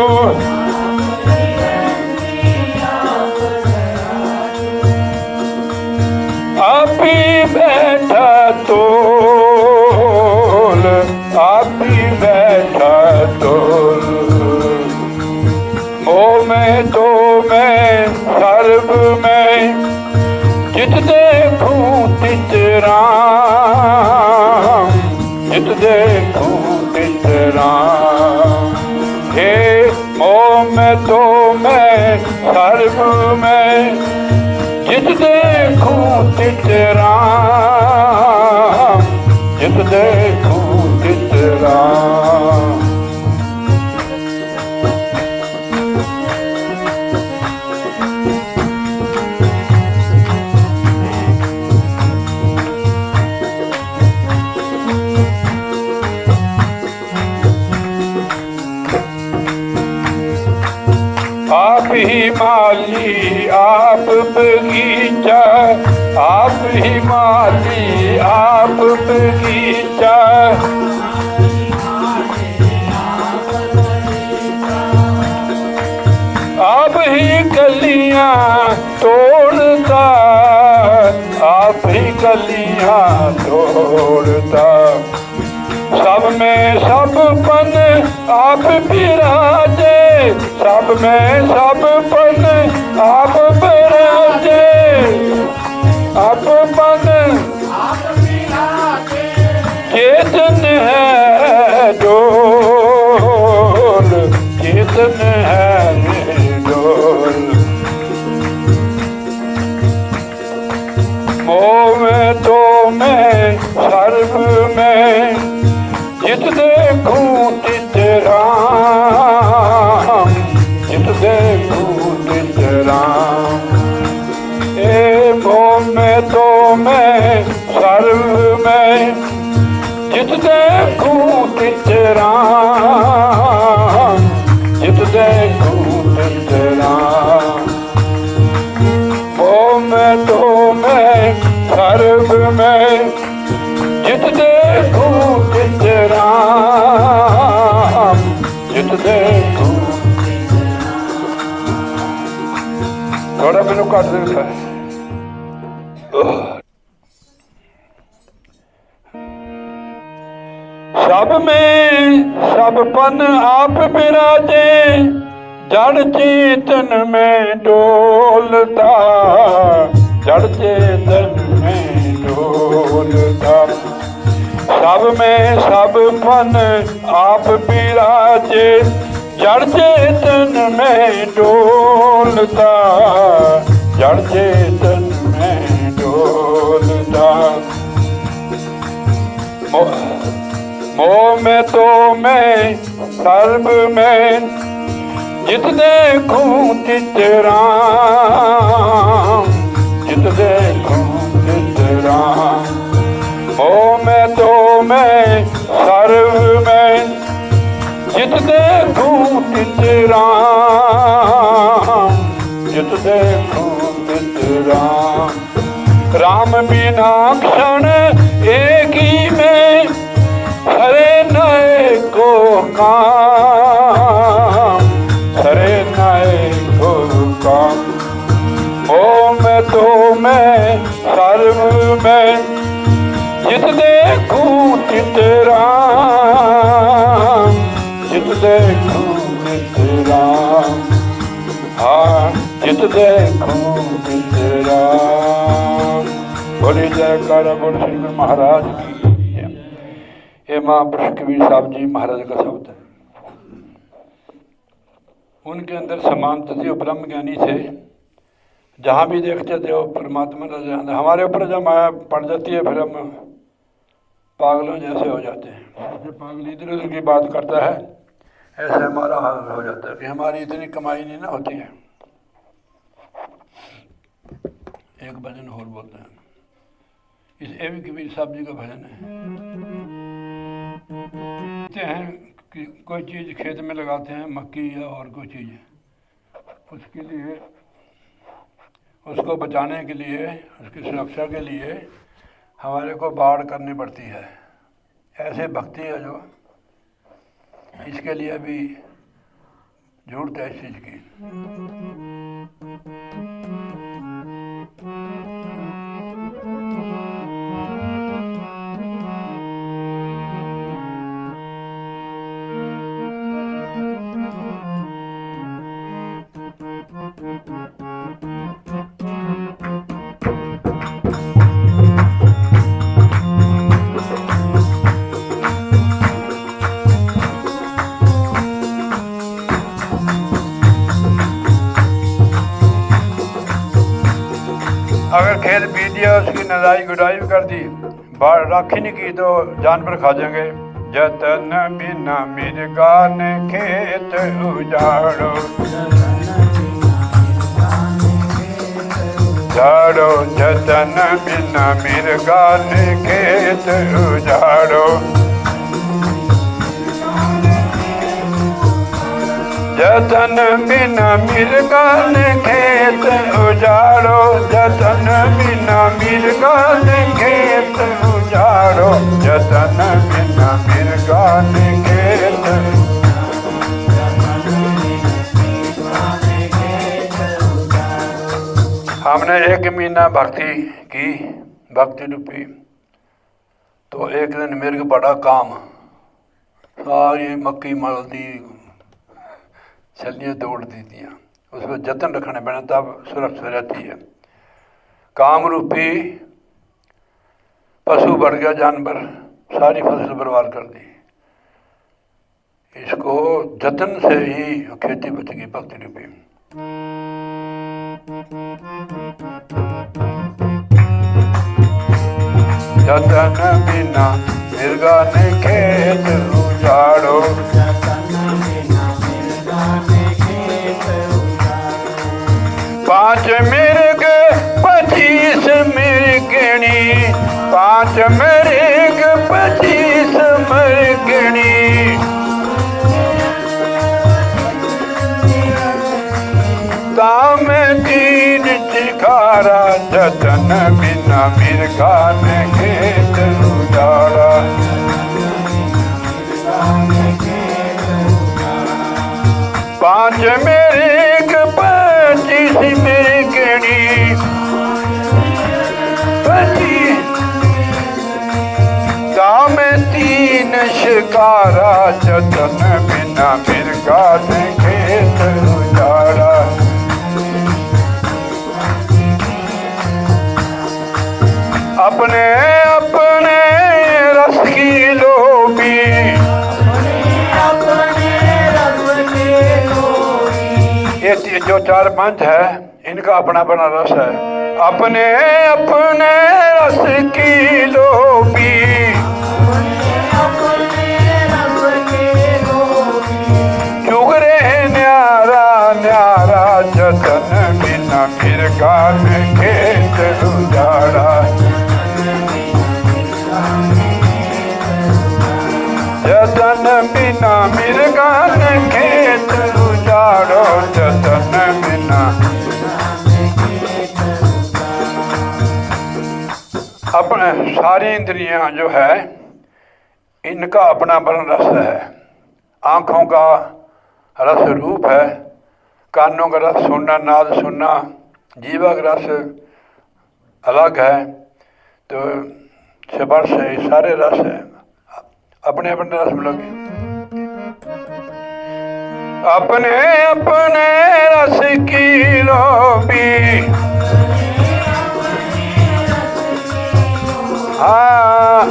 आप ही बैठा तोल। आप ही बैठा तोल। मोह में तो मैं सर्व में, जित देखूं तित राम। जित देखूं तित राम। हे मोह में तो मैं सर्व में, जित देखूं तित राम। जित देखूं तित राम। आप ही माली आप बगीचा। आप ही माली आप बगीचा। आप ही कलियां तोड़ता। आप ही कलियां तोड़ता। सब में सबपन आप विराजे। सब में सबपन आप विराजे। आपपन चेतन है डोल। चेतन है डोल। मोह में तो मैं सर्व में, जित देखूं तित राम, जित देखूं तित राम। ए मोह में तो मैं सर्व में, जित देखूं तित राम, जित देखूं तित राम। मोह में तो मैं सर्व में, जित देखूं तित राम, जित देखूं। थोड़ा मैनू कट देता है। सब में सबपन आप विराजे, जड़ चेतन में डोलता, जड़ चेतन में डोलता। सब में सबपन आप विराजे, जड़ चेतन में डोलता, जड़ चेतन में डोलता। मोह में तो मैं सर्व में, जित देखूं तित राम, जित देखूं तित राम। मोह में तो मैं सर्व में, जित देखूं तित राम, जित देखूं तित राम। राम बिना क्षण एक ही में, हरे नए को काम, हरे नए को काम। मोह में तो मैं सर्व में, जित देखूं तित राम, जित देखूं तित राम। हाँ, जित देखूं तित राम। बोली जयकारा बोल श्री गुरु महाराज की। ये महापुरुष कबीर साहब जी महाराज का शब्द है। उनके अंदर समानता थी, वो ब्रह्म ज्ञानी थे। जहाँ भी देखते थे वो परमात्मा नजर आते। हमारे ऊपर जब माया पड़ जाती है फिर हम पागलों जैसे हो जाते हैं। जैसे पागल इधर उधर की बात करता है, ऐसे हमारा हाल हो जाता है कि हमारी इतनी कमाई नहीं ना होती है। एक भजन और बोलते हैं, इस एवं कबीर साहब जी का भजन है। कहते हैं कि कोई चीज़ खेत में लगाते हैं, मक्की या और कोई चीज़, उसके लिए, उसको बचाने के लिए, उसकी सुरक्षा के लिए हमारे को बाढ़ करनी पड़ती है। ऐसे भक्ति है जो इसके लिए भी जरूरत है इस चीज़ की। अगर खेत बीत दिया, उसकी नदाई गुडाई भी कर दी, राखी नहीं की तो जानवर खा जाएंगे। जतन बिना मिर्गा ने खेत उजाड़ो, झाड़ो। जतन बिना मिर्गा ने खेत उजाड़ो, जतन बिना मिर्गा ने खेत उजाड़ो, जतन बिना मिर्गा ने खेत उजाड़ो, जतन बिना मिर्गा ने खेत। हमने 1 महीना भक्ति की, भक्ति रूपी, तो एक दिन मिर्ग बड़ा काम, सारी मक्की मल दी, छलियाँ तोड़ दी थी। उसको जतन रखने पड़े तब सुरक्षा रहती है। काम रूपी पशु बढ़ गया, जानवर सारी फसल बर्बाद कर दी। इसको जतन से ही खेती बचेगी भक्ति रूपी। जतन बिना मिर्गा ने खेत उजाड़ो। पांच मिर्ग 25 मिर्गणी, पांच मिर्ग 25 मिर्गणी। दाम तीन चिखारा, जतन बिना मिर्गा ने खेत उजाड़ा। पांच मिर्ग 25 मिर्गणी, 25। दाम तीन शिकारा, जतन बिना मिर्गा ने खेत उजाड़ा। अपने अपने रस की लोभी, ये जो 4 पंच है इनका अपना अपना रस है। अपने अपने रस की लोभी, चुगरे न्यारा न्यारा, जतन बिना मिर्गा ने खेत उजाड़ा। जतन बिना मिर्गा ने खेत उजाड़ो, जतन बिना। अपने सारी इंद्रियां जो है इनका अपना अपना रस है। आँखों का रस रूप है, कानों का रस सुनना, नाद सुनना, जीवा का रस अलग है, तो स्पर्श है, सारे रस है, अपने अपने रस मिलोगे। अपने अपने रस की लोभी, हाँ,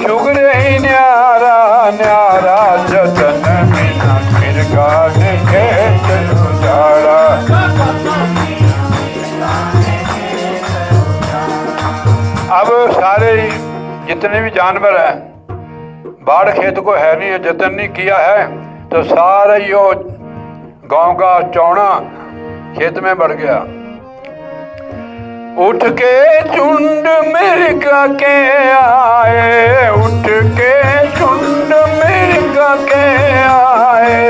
चुगरे न्यारा न्यारा, जतन बिना मिर्गा ने खेत उजाड़ा। अब सारे जितने भी जानवर हैं, बाढ़ खेत को है नहीं, जतन नहीं किया है, तो सारा यो गांव का चौना खेत में बढ़ गया। उठ के झुंड मिर्गा के आए, उठ के झुंड मिर्गा के आए।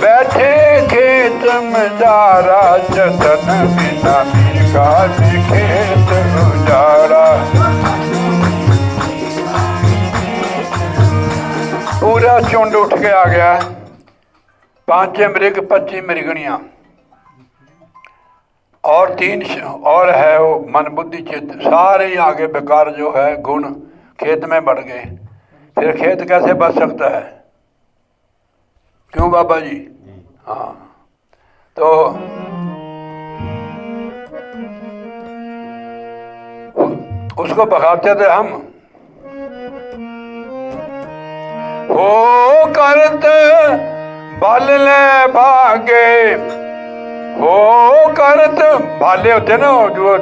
बैठे खेत में जारा, जतन बिना मिर्गा ने खेत उजाड़ा। पूरा झुंड उठ के आ गया, 5 मृग 25 मृगणियां और 3 और है वो मन बुद्धि चित्त, सारे ही आगे बेकार जो है गुण खेत में बढ़ गए। फिर खेत कैसे बच सकता है? क्यों बाबा जी? हाँ, तो उसको बखाते थे हम, हो करते बाले भागे, हो करत भाले होते ना जो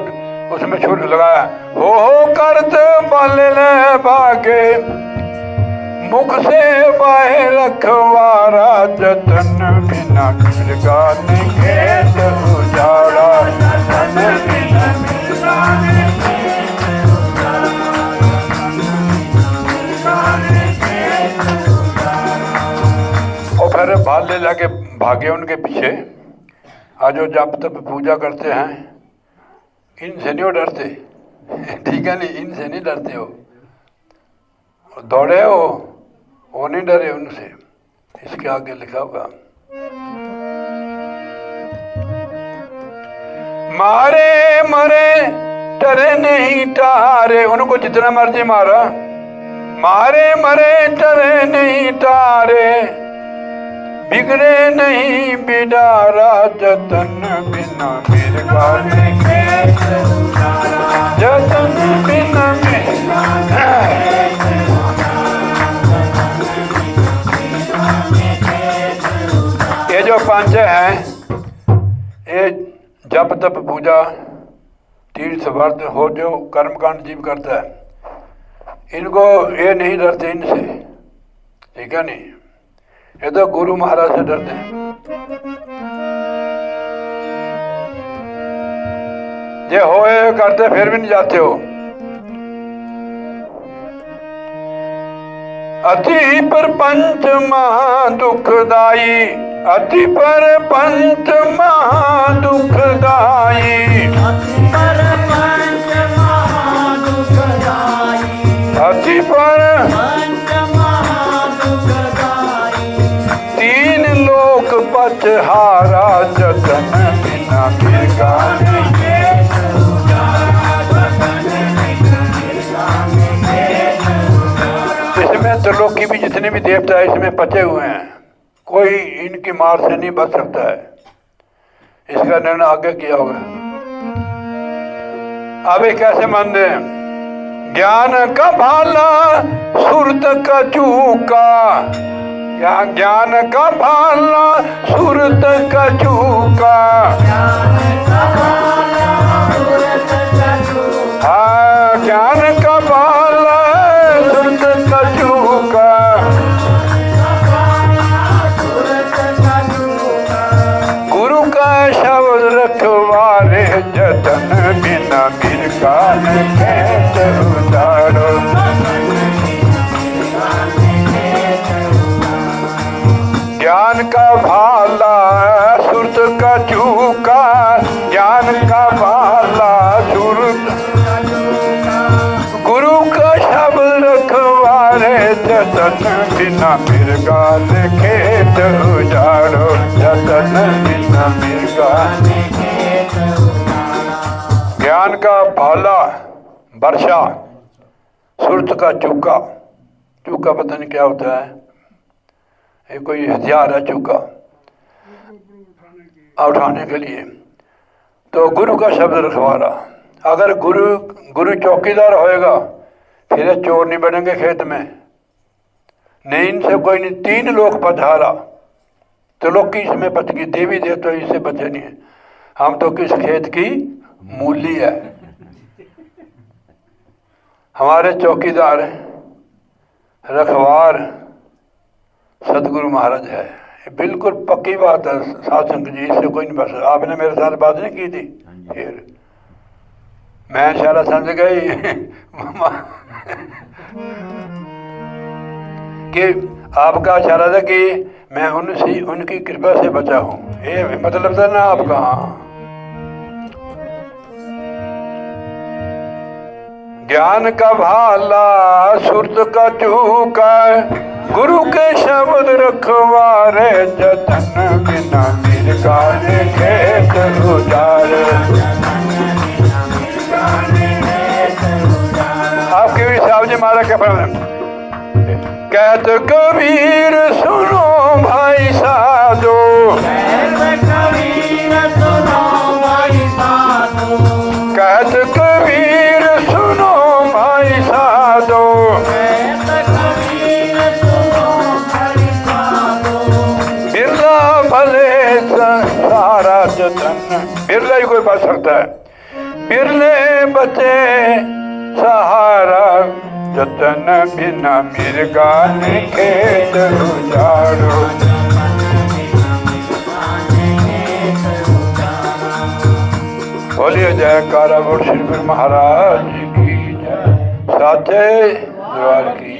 उसमें छूट लगाया, हो करत बाले भागे, मुख से बाहे रखवारा, जतन बिना मिर्गा ने खेत उजाड़ा। जतन बिना मिर्गा ने खेत उजाड़ा। और फिर भाले लाके भागे उनके पीछे। आज जो जब तक पूजा करते हैं इनसे नहीं डरते, ठीक है नहीं, इनसे नहीं डरते हो, दौड़े हो, वो नहीं डरे उनसे। इसके आगे लिखा होगा, मारे मरे डरे नहीं टारे, उनको जितना मर्जी मारा, मारे मरे डरे नहीं टारे, बिगड़े नहीं बिडारा, जतन बिना मिर्गा ने खेत उजाड़ा। जतन बिना ये जो 5 हैं जप तप पूजा तीर्थ व्रत हो जो कर्मकांड जीव करता है, इनको ये नहीं डरते इनसे, ठीक है नहीं, ये तो गुरु महाराज से डरते हैं। ये होए करते फिर भी नहीं जाते हो। अति पर पंच महा दुखदाई, अति पर पंच महा दुखदाई, अति पर तीन लोक पचहारा, जतन बिना बिरगाने इसमें त्रिलोकी भी जितने भी देवता है इसमें पचे हुए हैं, कोई इनकी मार से नहीं बच सकता है। इसका निर्णय आगे किया होगा। अब ये कैसे मान दे? ज्ञान का भाला सुरत का चूका, ज्ञान का भाला सुरत का चूका, हाँ ज्ञान का भाला सुरत का चूका, गुरु का शब्द रखवारे, जतन बिना बिरगान खेत उजाड़ो। ज्ञान का भाला सुरत का चूका, ज्ञान का भाला सुरत, गुरु का शब्द रखवारे, जतन बिना बिरगान खेत उजाड़ो, जतन बिना बिरगान। ज्ञान का भाला वर्षा, सुरत का चूका, चूका पता नहीं क्या होता है, ये कोई हथियार है चूका उठाने के लिए। तो गुरु का शब्द रखवारा, अगर गुरु चौकीदार होएगा फिर ये चोर नहीं बनेंगे खेत में, नहीं इनसे कोई नहीं। तीन लोग पधारा, तो लोग की इसमें बच गई, देवी दे तो इससे बचे नहीं है। हम तो किस खेत की मूली है, हमारे चौकीदार रखवार सदगुरु महाराज है। बिल्कुल पक्की बात है साध संगत जी, इससे कोई नहीं बच सकता। आपने मेरे साथ बात नहीं की थी, फिर मैं इशारा समझ गई कि आपका इशारा था कि मैं उनकी कृपा से बचा हूँ, ये मतलब था ना आपका। ज्ञान का भाला सुरत का चूका, गुरु के शब्द रखवारे, जतन बिना बिरगान खेत उजाड़े। आपके भी साहब जी मारा क्या फरमा, कहत कबीर सुनो भाई साधो, कहत कबीर सुनो भाई साधो, बिरला भले सारा जतन, बिरला ही कोई बच सकता है, बिरले बचे सहारा, जतन बिना बिरगान खेत उजाड़ो। बोलिए जयकारा बोल श्री गुरु महाराज की जय, साचे दरबार की।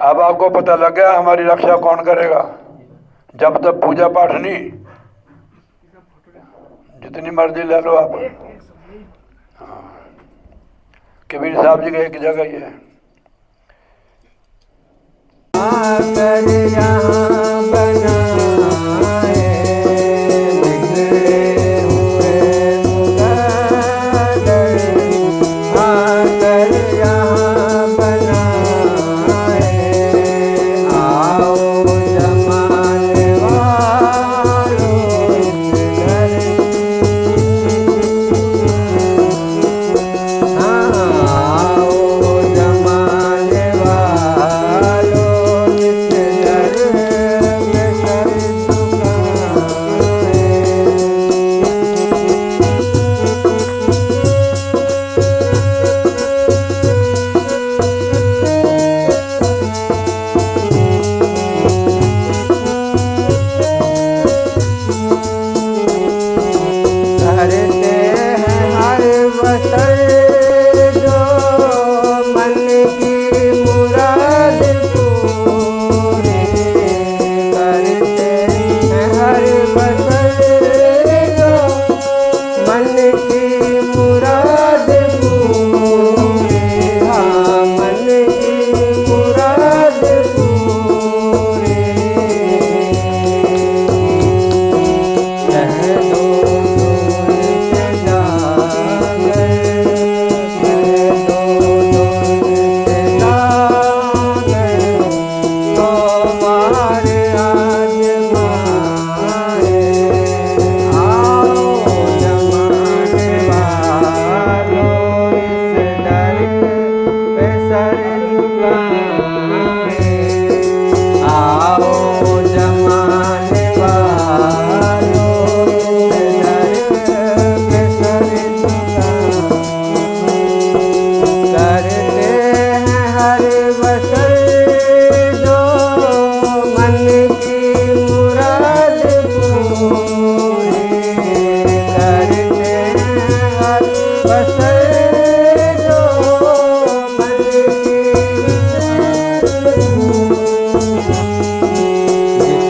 अब आपको पता लग गया हमारी रक्षा कौन करेगा। जब तक पूजा पाठ नहीं, जितनी मर्जी ले लो आप। कबीर साहब जी का एक जगह ही है, आकर यहाँ बनाए बिखरे हुए मुकद्दर, आकर यहाँ बनाए, आओ जमाने वालों इस घर, आओ जमाने वालों इस घर मन की मुराद पूरी, हाँ मन की मुराद पूरी। कह दो दूर से जागर, कह दो दूर से जागर, तो बार आजमाए। आओ जमाने वालों इस दर पे सर झुकाए। आओ जमाने वालों इस दर पे सर झुकाए। करते हैं हर बसर जो मन की मुराद पूरी। करते हैं हर बसर जो मन की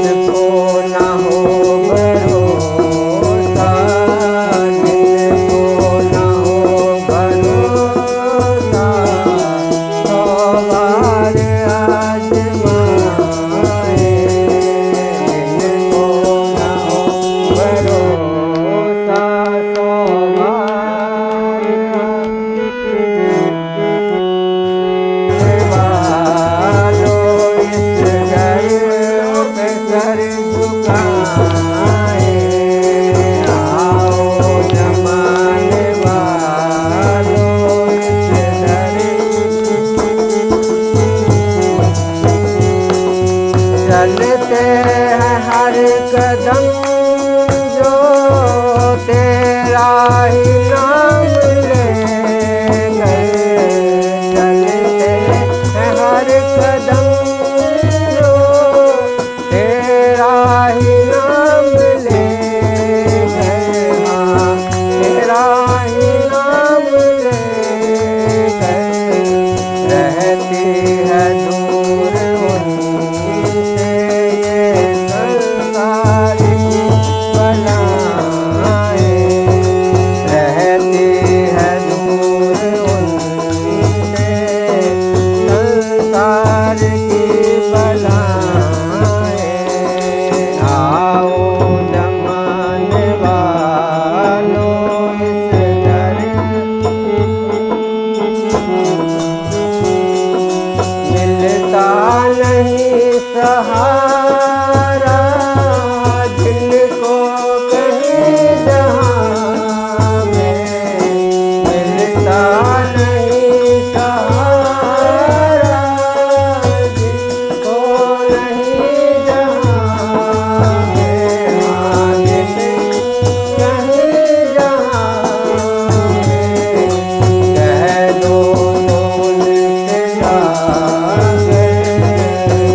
जिसको ना हो भरोसा, जिसको ना हो भरोसा, तो बार आजमाए। जिसको ना हो भरोसा, सो बार वालों इस दर पे सर झुकाए। आओ जमाने वालों इस दर चलते हैं हर कदम जो तेरा ही नाम ले गए। चलते हैं हर कदम जो तेरा ही नाम ले गए। हाँ तेरा ही नाम ले गए। रहती है दूर उनसे ये संसार की बलाएं। रहती है दूर उनसे संसार की बलाएं। आओ जमाने वालों इस दर मिलता नहीं सहारा जिनको कहीं जहाँ में। मिलता नहीं सहारा जिनको नहीं जहाँ में। हाँ कहीं जहाँ में। कह दो डोल से जाकर,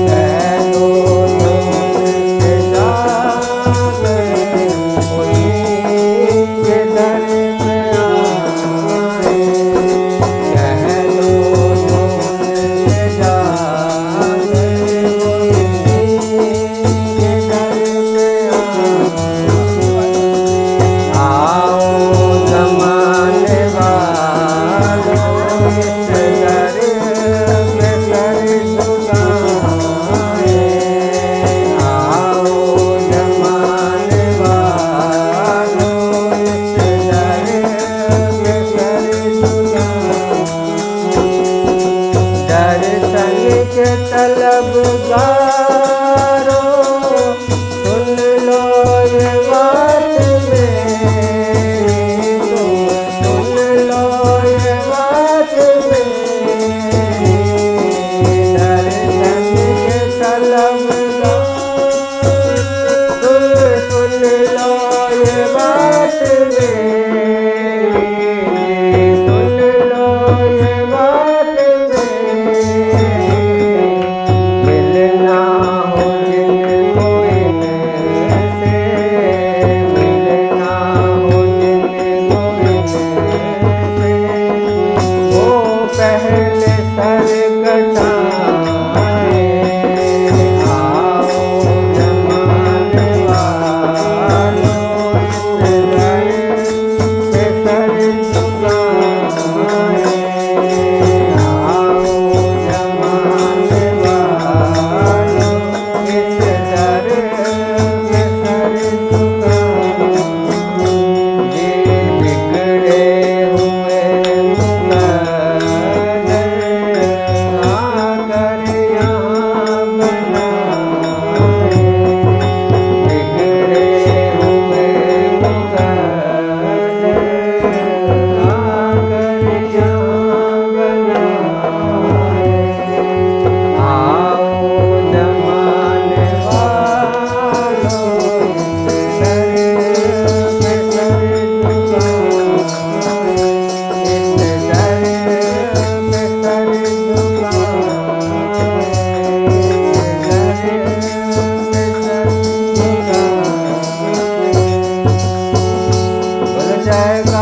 कह दो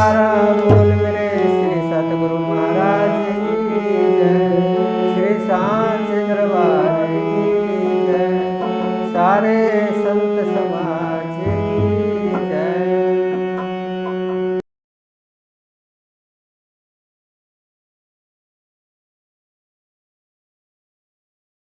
द्वारा